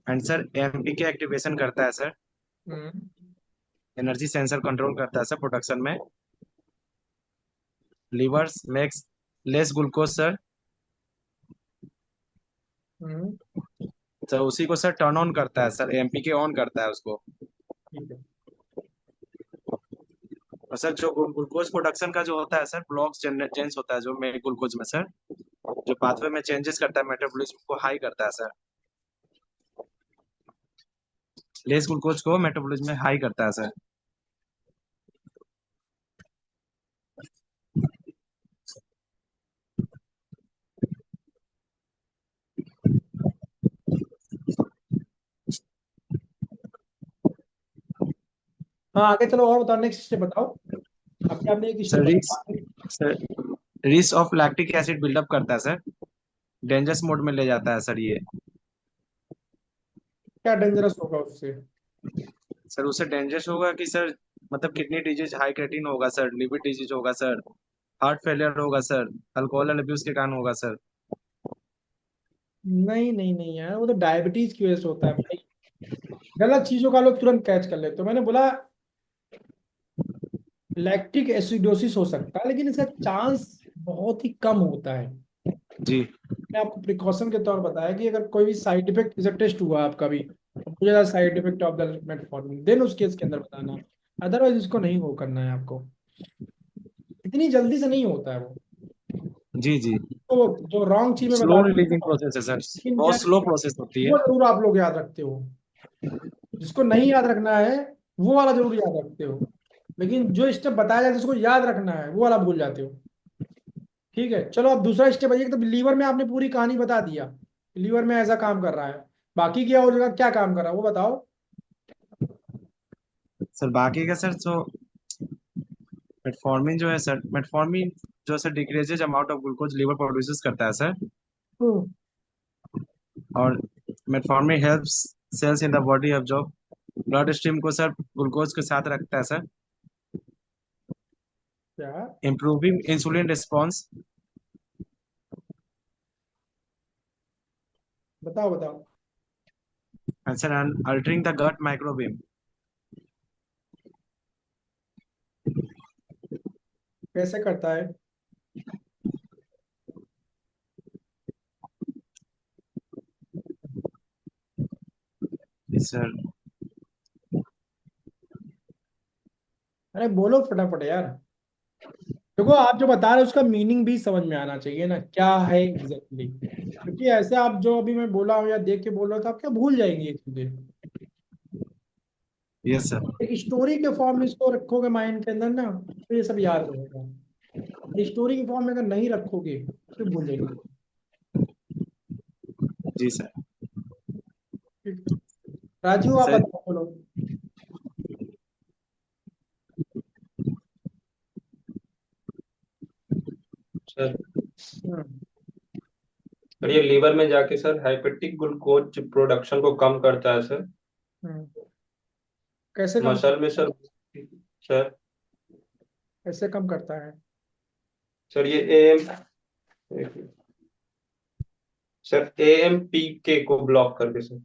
And sir MPK activation करता है sir. Hmm. Energy sensor control करता है सर प्रोडक्शन में। Livers makes less glucose sir. Hmm. Sir उसी को सर टर्न ऑन करता है सर, एमपीके ऑन करता है उसको। ठीक है। और सर जो ग्लूकोज प्रोडक्शन का जो होता है सर, ब्लॉक्स चेंज होता है जो में ग्लूकोज में सर, जो पाथवे में चेंजेस करता है मेटाबॉलिज्म को हाई करता है सर। लेस ग्लूकोज को मेटाबॉलिज्म में हाई करता है सर। हाँ आगे चलो और बताओ, नेक्स्ट स्टेप बताओ। अभी आपने एक स्टेप सर बताया। Sir risk of lactic acid buildup करता है सर, डेंजरस मोड में ले जाता है सर ये। क्या डेंजरस होगा उससे? सर उससे डेंजरस होगा कि सर, मतलब किडनी डिजीज, हाई क्रेटिन होगा सर, लिवर डिजीज होगा सर, हार्ट फेलियर होगा सर, अल्कोहल अब्यूज के कारण होगा सर। नहीं नहीं नहीं यार, वो तो डायबिटीज की वजह से होता है भाई। गलत चीजों का लोग तुरंत कैच कर लेते, तो मैंने बोला लैक्टिक एसिडोसिस हो सकता है, लेकिन इसका चांस बहुत ही कम होता है। जी। मैंने आपको प्रिकॉशन के तौर पर बताया कि अगर कोई भी साइड इफेक्ट, जैसे टेस्ट हुआ आपका भी, मुझे ज्यादा side effect of the metformin, then उस केस के अंदर बताना। अदरवाइज इसको नहीं वो करना है आपको, इतनी जल्दी से नहीं होता है वो। जी जी। तो जो रॉन्ग चीज में स्लो बता रिलीजिंग रहा हूँ, प्रोसेस है सर, लेकिन क्या बहुत स्लो प्रोसेस होती है। वो जरूर आप लोग याद रखते हो। जिसको नहीं याद रखना है वो वाला जरूर याद रखते हो, लेकिन जो स्टेप बताया जाए जिसको याद रखना है वो वाला भूल जाते हो। ठीक है, चलो अब दूसरा स्टेप आइए। तो लीवर में आपने पूरी कहानी बता दिया, लीवर में ऐसा काम कर रहा है। बाकी क्या और जगह क्या काम कर रहा है वो बताओ। सर बाकी का सर जो मेटफॉर्मिन जो है सर, मेटफॉर्मिन जो sir decreases amount of glucose liver produces करता है सर। हम्म, और metformin helps cells in the body absorb blood stream को सर ग्लूकोज के साथ रखता है सर, क्या? Improving insulin response. बताओ बताओ। And sir altering the gut microbiome. कैसे करता है? सर अरे बोलो फटाफट यार। देखो आप जो बता रहे हो उसका मीनिंग भी समझ में आना चाहिए ना, क्या है एग्जैक्टली क्योंकि ऐसे आप जो अभी मैं बोला हूँ या देख के बोल रहा हूँ तो आप क्या भूल जाएंगे ये चीजें। Yes sir. एक स्टोरी के फॉर्म में इसको रखोगे माइंड के अंदर ना, तो ये सब याद रहेगा। स्टोरी के फॉर्म में अगर नहीं रखोगे तो भूल जाएंगे। जी सर। ठीक। राजू आप सर बताओ, बोलो। Sir hmm. और ये लीवर में जाके सर हाइपेटिक ग्लूकोज प्रोडक्शन को कम करता है सर। हम्म। कैसे कम? मसल में सर। सर कैसे कम करता है? सर ये सर AMPK को ब्लॉक करके सर।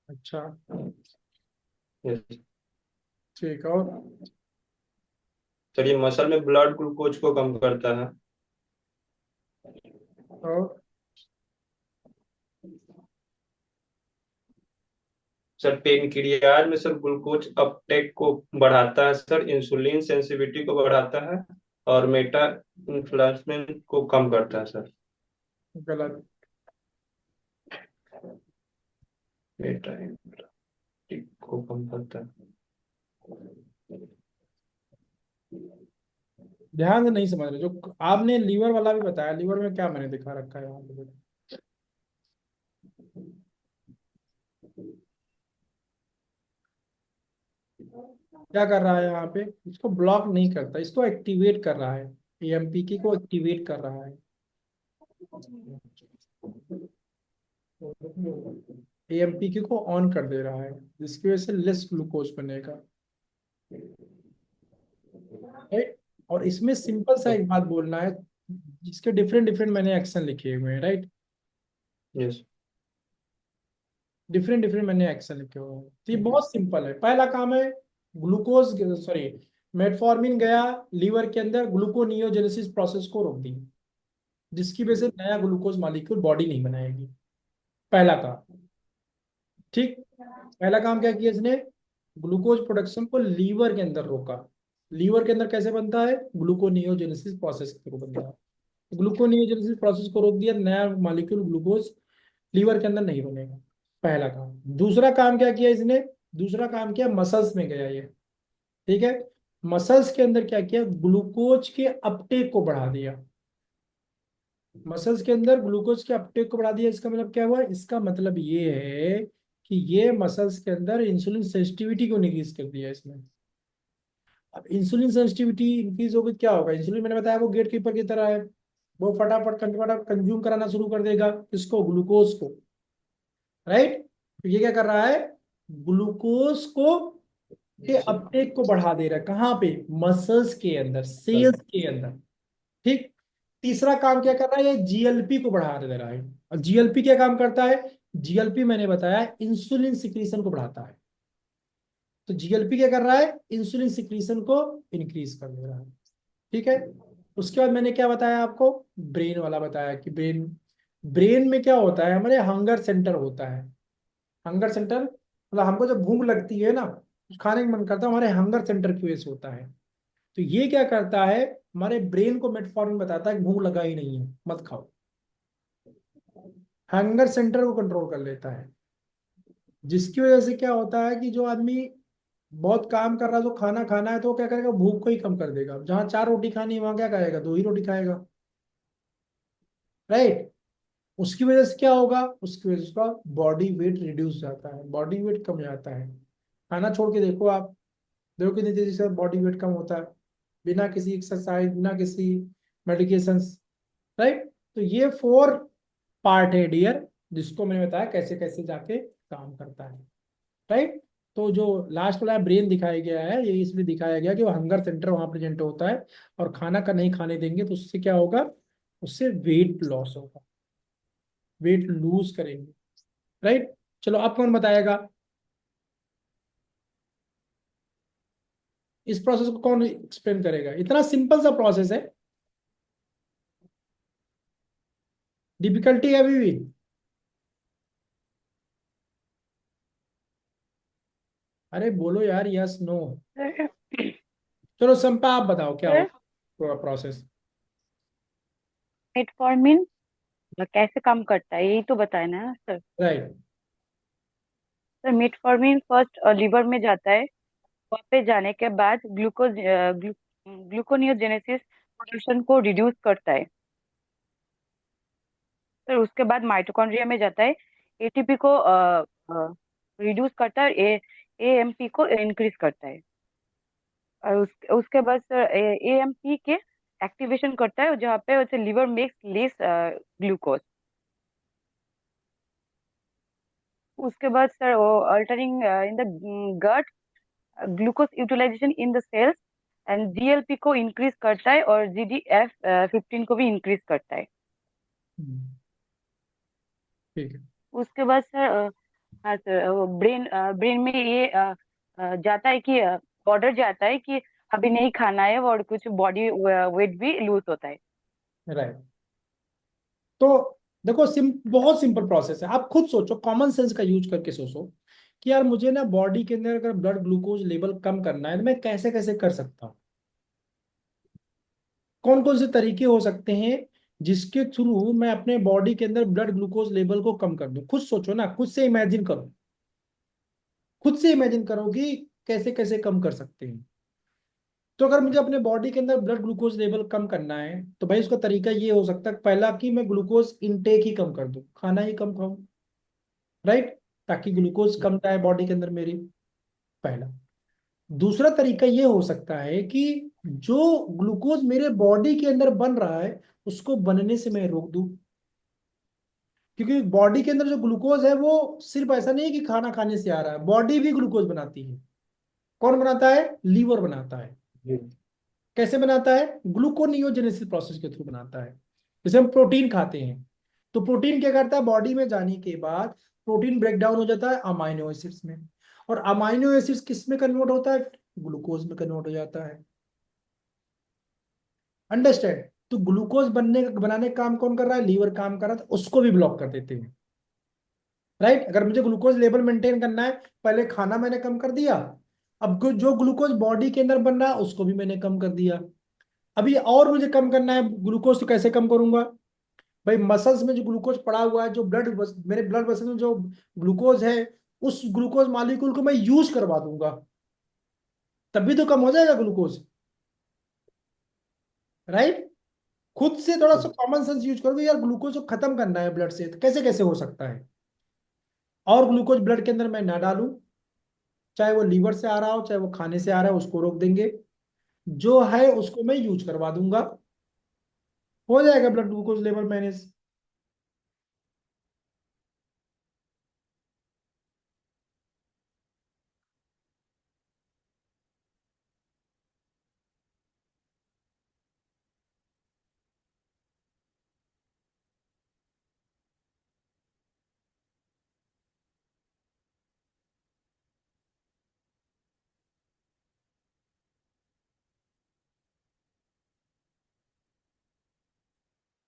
अच्छा, यस ठीक है। और सर ये मसल में ब्लड ग्लूकोज को कम करता है। और सर पेनक्रियाज में सर ग्लूकोज अपटेक को बढ़ाता है सर, इंसुलिन सेंसिटिविटी को बढ़ाता है और मेटा इन्फ्लेमेशन को कम करता है सर। गलत। मेटा इन्फ्लेमेशन को कम करता है। ध्यान से नहीं समझ रहे, जो आपने लीवर वाला भी बताया, लीवर में क्या मैंने दिखा रखा है यहाँ पे? क्या कर रहा है यहाँ पे? इसको ब्लॉक नहीं करता, इसको एक्टिवेट कर रहा है। एएमपीके को एक्टिवेट कर रहा है। एएमपीके को ऑन कर दे रहा है, जिसकी वजह से लेस ग्लूकोज बनेगा, राइट। और इसमें सिंपल सा एक बात बोलना है, जिसके डिफरेंट डिफरेंट मैंने एक्शन लिखे हुए हैं, राइट। यस डिफरेंट डिफरेंट मैंने एक्शन लिखे हुए हैं। तो ये बहुत सिंपल है। पहला काम है ग्लूकोज, सॉरी, मेटफॉर्मिन गया लीवर के अंदर, ग्लूकोनियोजेनेसिस प्रोसेस को रोक दी, जिसकी वजह से नया ग्लूकोज मॉलिक्यूल बॉडी नहीं बनाएगी। पहला काम, ठीक। पहला काम क्या किया इसने? ग्लूकोज प्रोडक्शन को लीवर के अंदर रोका। लीवर के अंदर कैसे बनता है? ग्लूकोनियोजेनेसिस प्रोसेस के थ्रू बनता है। ग्लूकोनियोजेनेसिस प्रोसेस को रोक दिया, नया मॉलिक्यूल ग्लूकोज लीवर के अंदर नहीं बनेगा। पहला काम। दूसरा काम क्या किया इसने? दूसरा काम किया, मसल्स में गया ये, ठीक है। मसल्स के अंदर क्या किया? ग्लूकोज के अपटेक को बढ़ा दिया। मसल्स के अंदर ग्लूकोज के अपटेक को बढ़ा दिया। इसका मतलब क्या हुआ? इसका मतलब ये है कि ये मसल्स के अंदर इंसुलिन सेंसिटिविटी को इंक्रीज कर दिया इसने। अब इंसुलिन सेंसिटिविटी इंक्रीज होगी, क्या होगा? इंसुलिन मैंने बताया वो गेट कीपर की तरह है, वो फटाफट फटाफट कंज्यूम कराना शुरू कर देगा इसको, ग्लूकोज को, राइट। तो ये क्या कर रहा है? ग्लूकोज को के अपटेक को बढ़ा दे रहा है। कहाँ पे? मसल्स के अंदर, सेल्स के अंदर, ठीक। तीसरा काम क्या कर रहा है? ये जीएलपी को बढ़ा दे रहा है। और जीएलपी क्या काम करता है? जीएलपी मैंने बताया इंसुलिन सिक्रीशन को बढ़ाता है। तो जीएलपी क्या कर रहा है? इंसुलिन सिक्रीशन को इंक्रीज कर दे रहा है, ठीक है। उसके बाद मैंने क्या बताया आपको? ब्रेन वाला बताया कि ब्रेन, ब्रेन में क्या होता है? हमारे हंगर सेंटर होता है। हंगर सेंटर मतलब हमको जब भूख लगती है ना, कुछ खाने का मन करता है, हमारे हंगर सेंटर की वजह से होता है। तो ये क्या करता है? हमारे ब्रेन को मेटफॉर्मिन बताता है कि भूख लगा ही नहीं है, मत खाओ। हंगर सेंटर को कंट्रोल कर लेता है, जिसकी वजह से क्या होता है कि जो आदमी बहुत काम कर रहा है, जो खाना खाना है, तो वो क्या करेगा? भूख को ही कम कर देगा। जहाँ 4 रोटी खानी है वहां क्या खाएगा? 2 ही रोटी खाएगा, राइट। उसकी वजह से क्या होगा? उसकी वजह से उसका बॉडी वेट रिड्यूस जाता है, बॉडी वेट कम जाता है। खाना छोड़ के देखो आप, देखो कितनी तेजी से बॉडी वेट कम होता है, बिना किसी एक्सरसाइज, बिना किसी मेडिकेशन, राइट। तो ये 4 पार्ट है डियर, जिसको मैंने बताया कैसे कैसे जाके काम करता है, राइट। तो जो लास्ट वाला ब्रेन दिखाया गया है, ये इसलिए दिखाया गया कि वो हंगर सेंटर वहां प्रेजेंट होता है, और खाना का नहीं खाने देंगे तो उससे क्या होगा? उससे वेट लॉस होगा, वेट लूज करेंगे, राइट। चलो अब कौन बताएगा? इस प्रोसेस को कौन एक्सप्लेन करेगा? इतना सिंपल सा प्रोसेस है, डिफिकल्टी है अभी भी? अरे बोलो यार, यस नो। सर चलो संपा आप बताओ क्या सर होगा प्रोसेस। मेटफॉर्मिन कैसे काम करता है यही तो बताया ना sir. Right. Sir metformin first liver में जाता है, वहाँ पे जाने के बाद ग्लूकोनियोजेनेसिस प्रोडक्शन को रिड्यूस करता है। फिर उसके बाद माइटोकॉन्ड्रिया में जाता है, एटीपी को रिड्यूस करता है, एएमपी को इंक्रीज करता है। और उसके बाद सर एएमपी के एक्टिवेशन करता है, जहाँ पे लिवर मेक्स लेस ग्लूकोज। उसके बाद सर वो altering in the gut glucose utilization in the cells, and GLP को इंक्रीज करता है और जीडीएफ 15 को भी इंक्रीज करता है। ठीक है। उसके बाद सर हाँ सर, वो ब्रेन ब्रेन में ये जाता है कि ऑर्डर जाता है कि अभी नहीं खाना है, और कुछ बॉडी वेट भी लूज होता है। राइट। तो देखो, बहुत सिंपल प्रोसेस है। आप खुद सोचो, कॉमन सेंस का यूज करके सोचो कि यार मुझे ना बॉडी के अंदर अगर ब्लड ग्लूकोज लेवल कम करना है तो मैं कैसे कैसे कर सकता हूँ। कौन कौन से तरीके हो सकते हैं जिसके थ्रू मैं अपने बॉडी के अंदर ब्लड ग्लूकोज लेवल को कम कर दूं। खुद सोचो ना, खुद से इमेजिन करो, खुद से इमेजिन करो कि कैसे कैसे कम कर सकते हैं। तो अगर मुझे अपने बॉडी के अंदर ब्लड ग्लूकोज लेवल कम करना है तो भाई उसका तरीका ये हो सकता है, पहला कि मैं ग्लूकोज इनटेक ही कम कर दूं, खाना ही कम खाऊं। राइट। ताकि ग्लूकोज कम जाए बॉडी के अंदर मेरी। पहला। दूसरा तरीका ये हो सकता है कि जो ग्लूकोज मेरे बॉडी के अंदर बन रहा है उसको बनने से मैं रोक दूं। क्योंकि बॉडी के अंदर जो ग्लूकोज है वो सिर्फ ऐसा नहीं है कि खाना खाने से आ रहा है, बॉडी भी ग्लूकोज बनाती है। कौन बनाता है? लीवर बनाता है। कैसे बनाता है? ग्लूकोनियोजेनेसिस प्रोसेस के थ्रू बनाता है। जैसे हम प्रोटीन खाते हैं तो प्रोटीन क्या करता है, बॉडी में जाने के बाद प्रोटीन ब्रेक डाउन हो जाता है अमाइनो एसिड्स में, और अमाइनो एसिड्स किस में कन्वर्ट होता है? ग्लूकोज में कन्वर्ट हो जाता है। अंडरस्टैंड? तो ग्लूकोज बनाने का काम कौन कर रहा है? लीवर काम कर रहा था, उसको भी ब्लॉक कर देते हैं। राइट। अगर मुझे ग्लूकोज लेवल मेंटेन करना है, पहले खाना मैंने कम कर दिया, अब जो ग्लूकोज बॉडी के अंदर बन रहा है उसको भी मैंने कम कर दिया। अभी और मुझे कम करना है ग्लूकोज, तो कैसे कम करूंगा? भाई मसल्स में जो ग्लूकोज पड़ा हुआ है, जो मेरे ब्लड वेसल में जो ग्लूकोज है, उस ग्लूकोज मॉलिक्यूल को मैं यूज करवा दूंगा, तभी तो कम हो जाएगा ग्लूकोज। राइट। खुद से थोड़ा सा कॉमन सेंस यूज करोगे, यार ग्लूकोज को खत्म करना है ब्लड से, तो कैसे कैसे हो सकता है। और ग्लूकोज ब्लड के अंदर मैं ना डालूं, चाहे वो लीवर से आ रहा हो चाहे वो खाने से आ रहा है, उसको रोक देंगे। जो है उसको मैं यूज करवा दूंगा, हो जाएगा ब्लड ग्लूकोज लेवल मैनेज।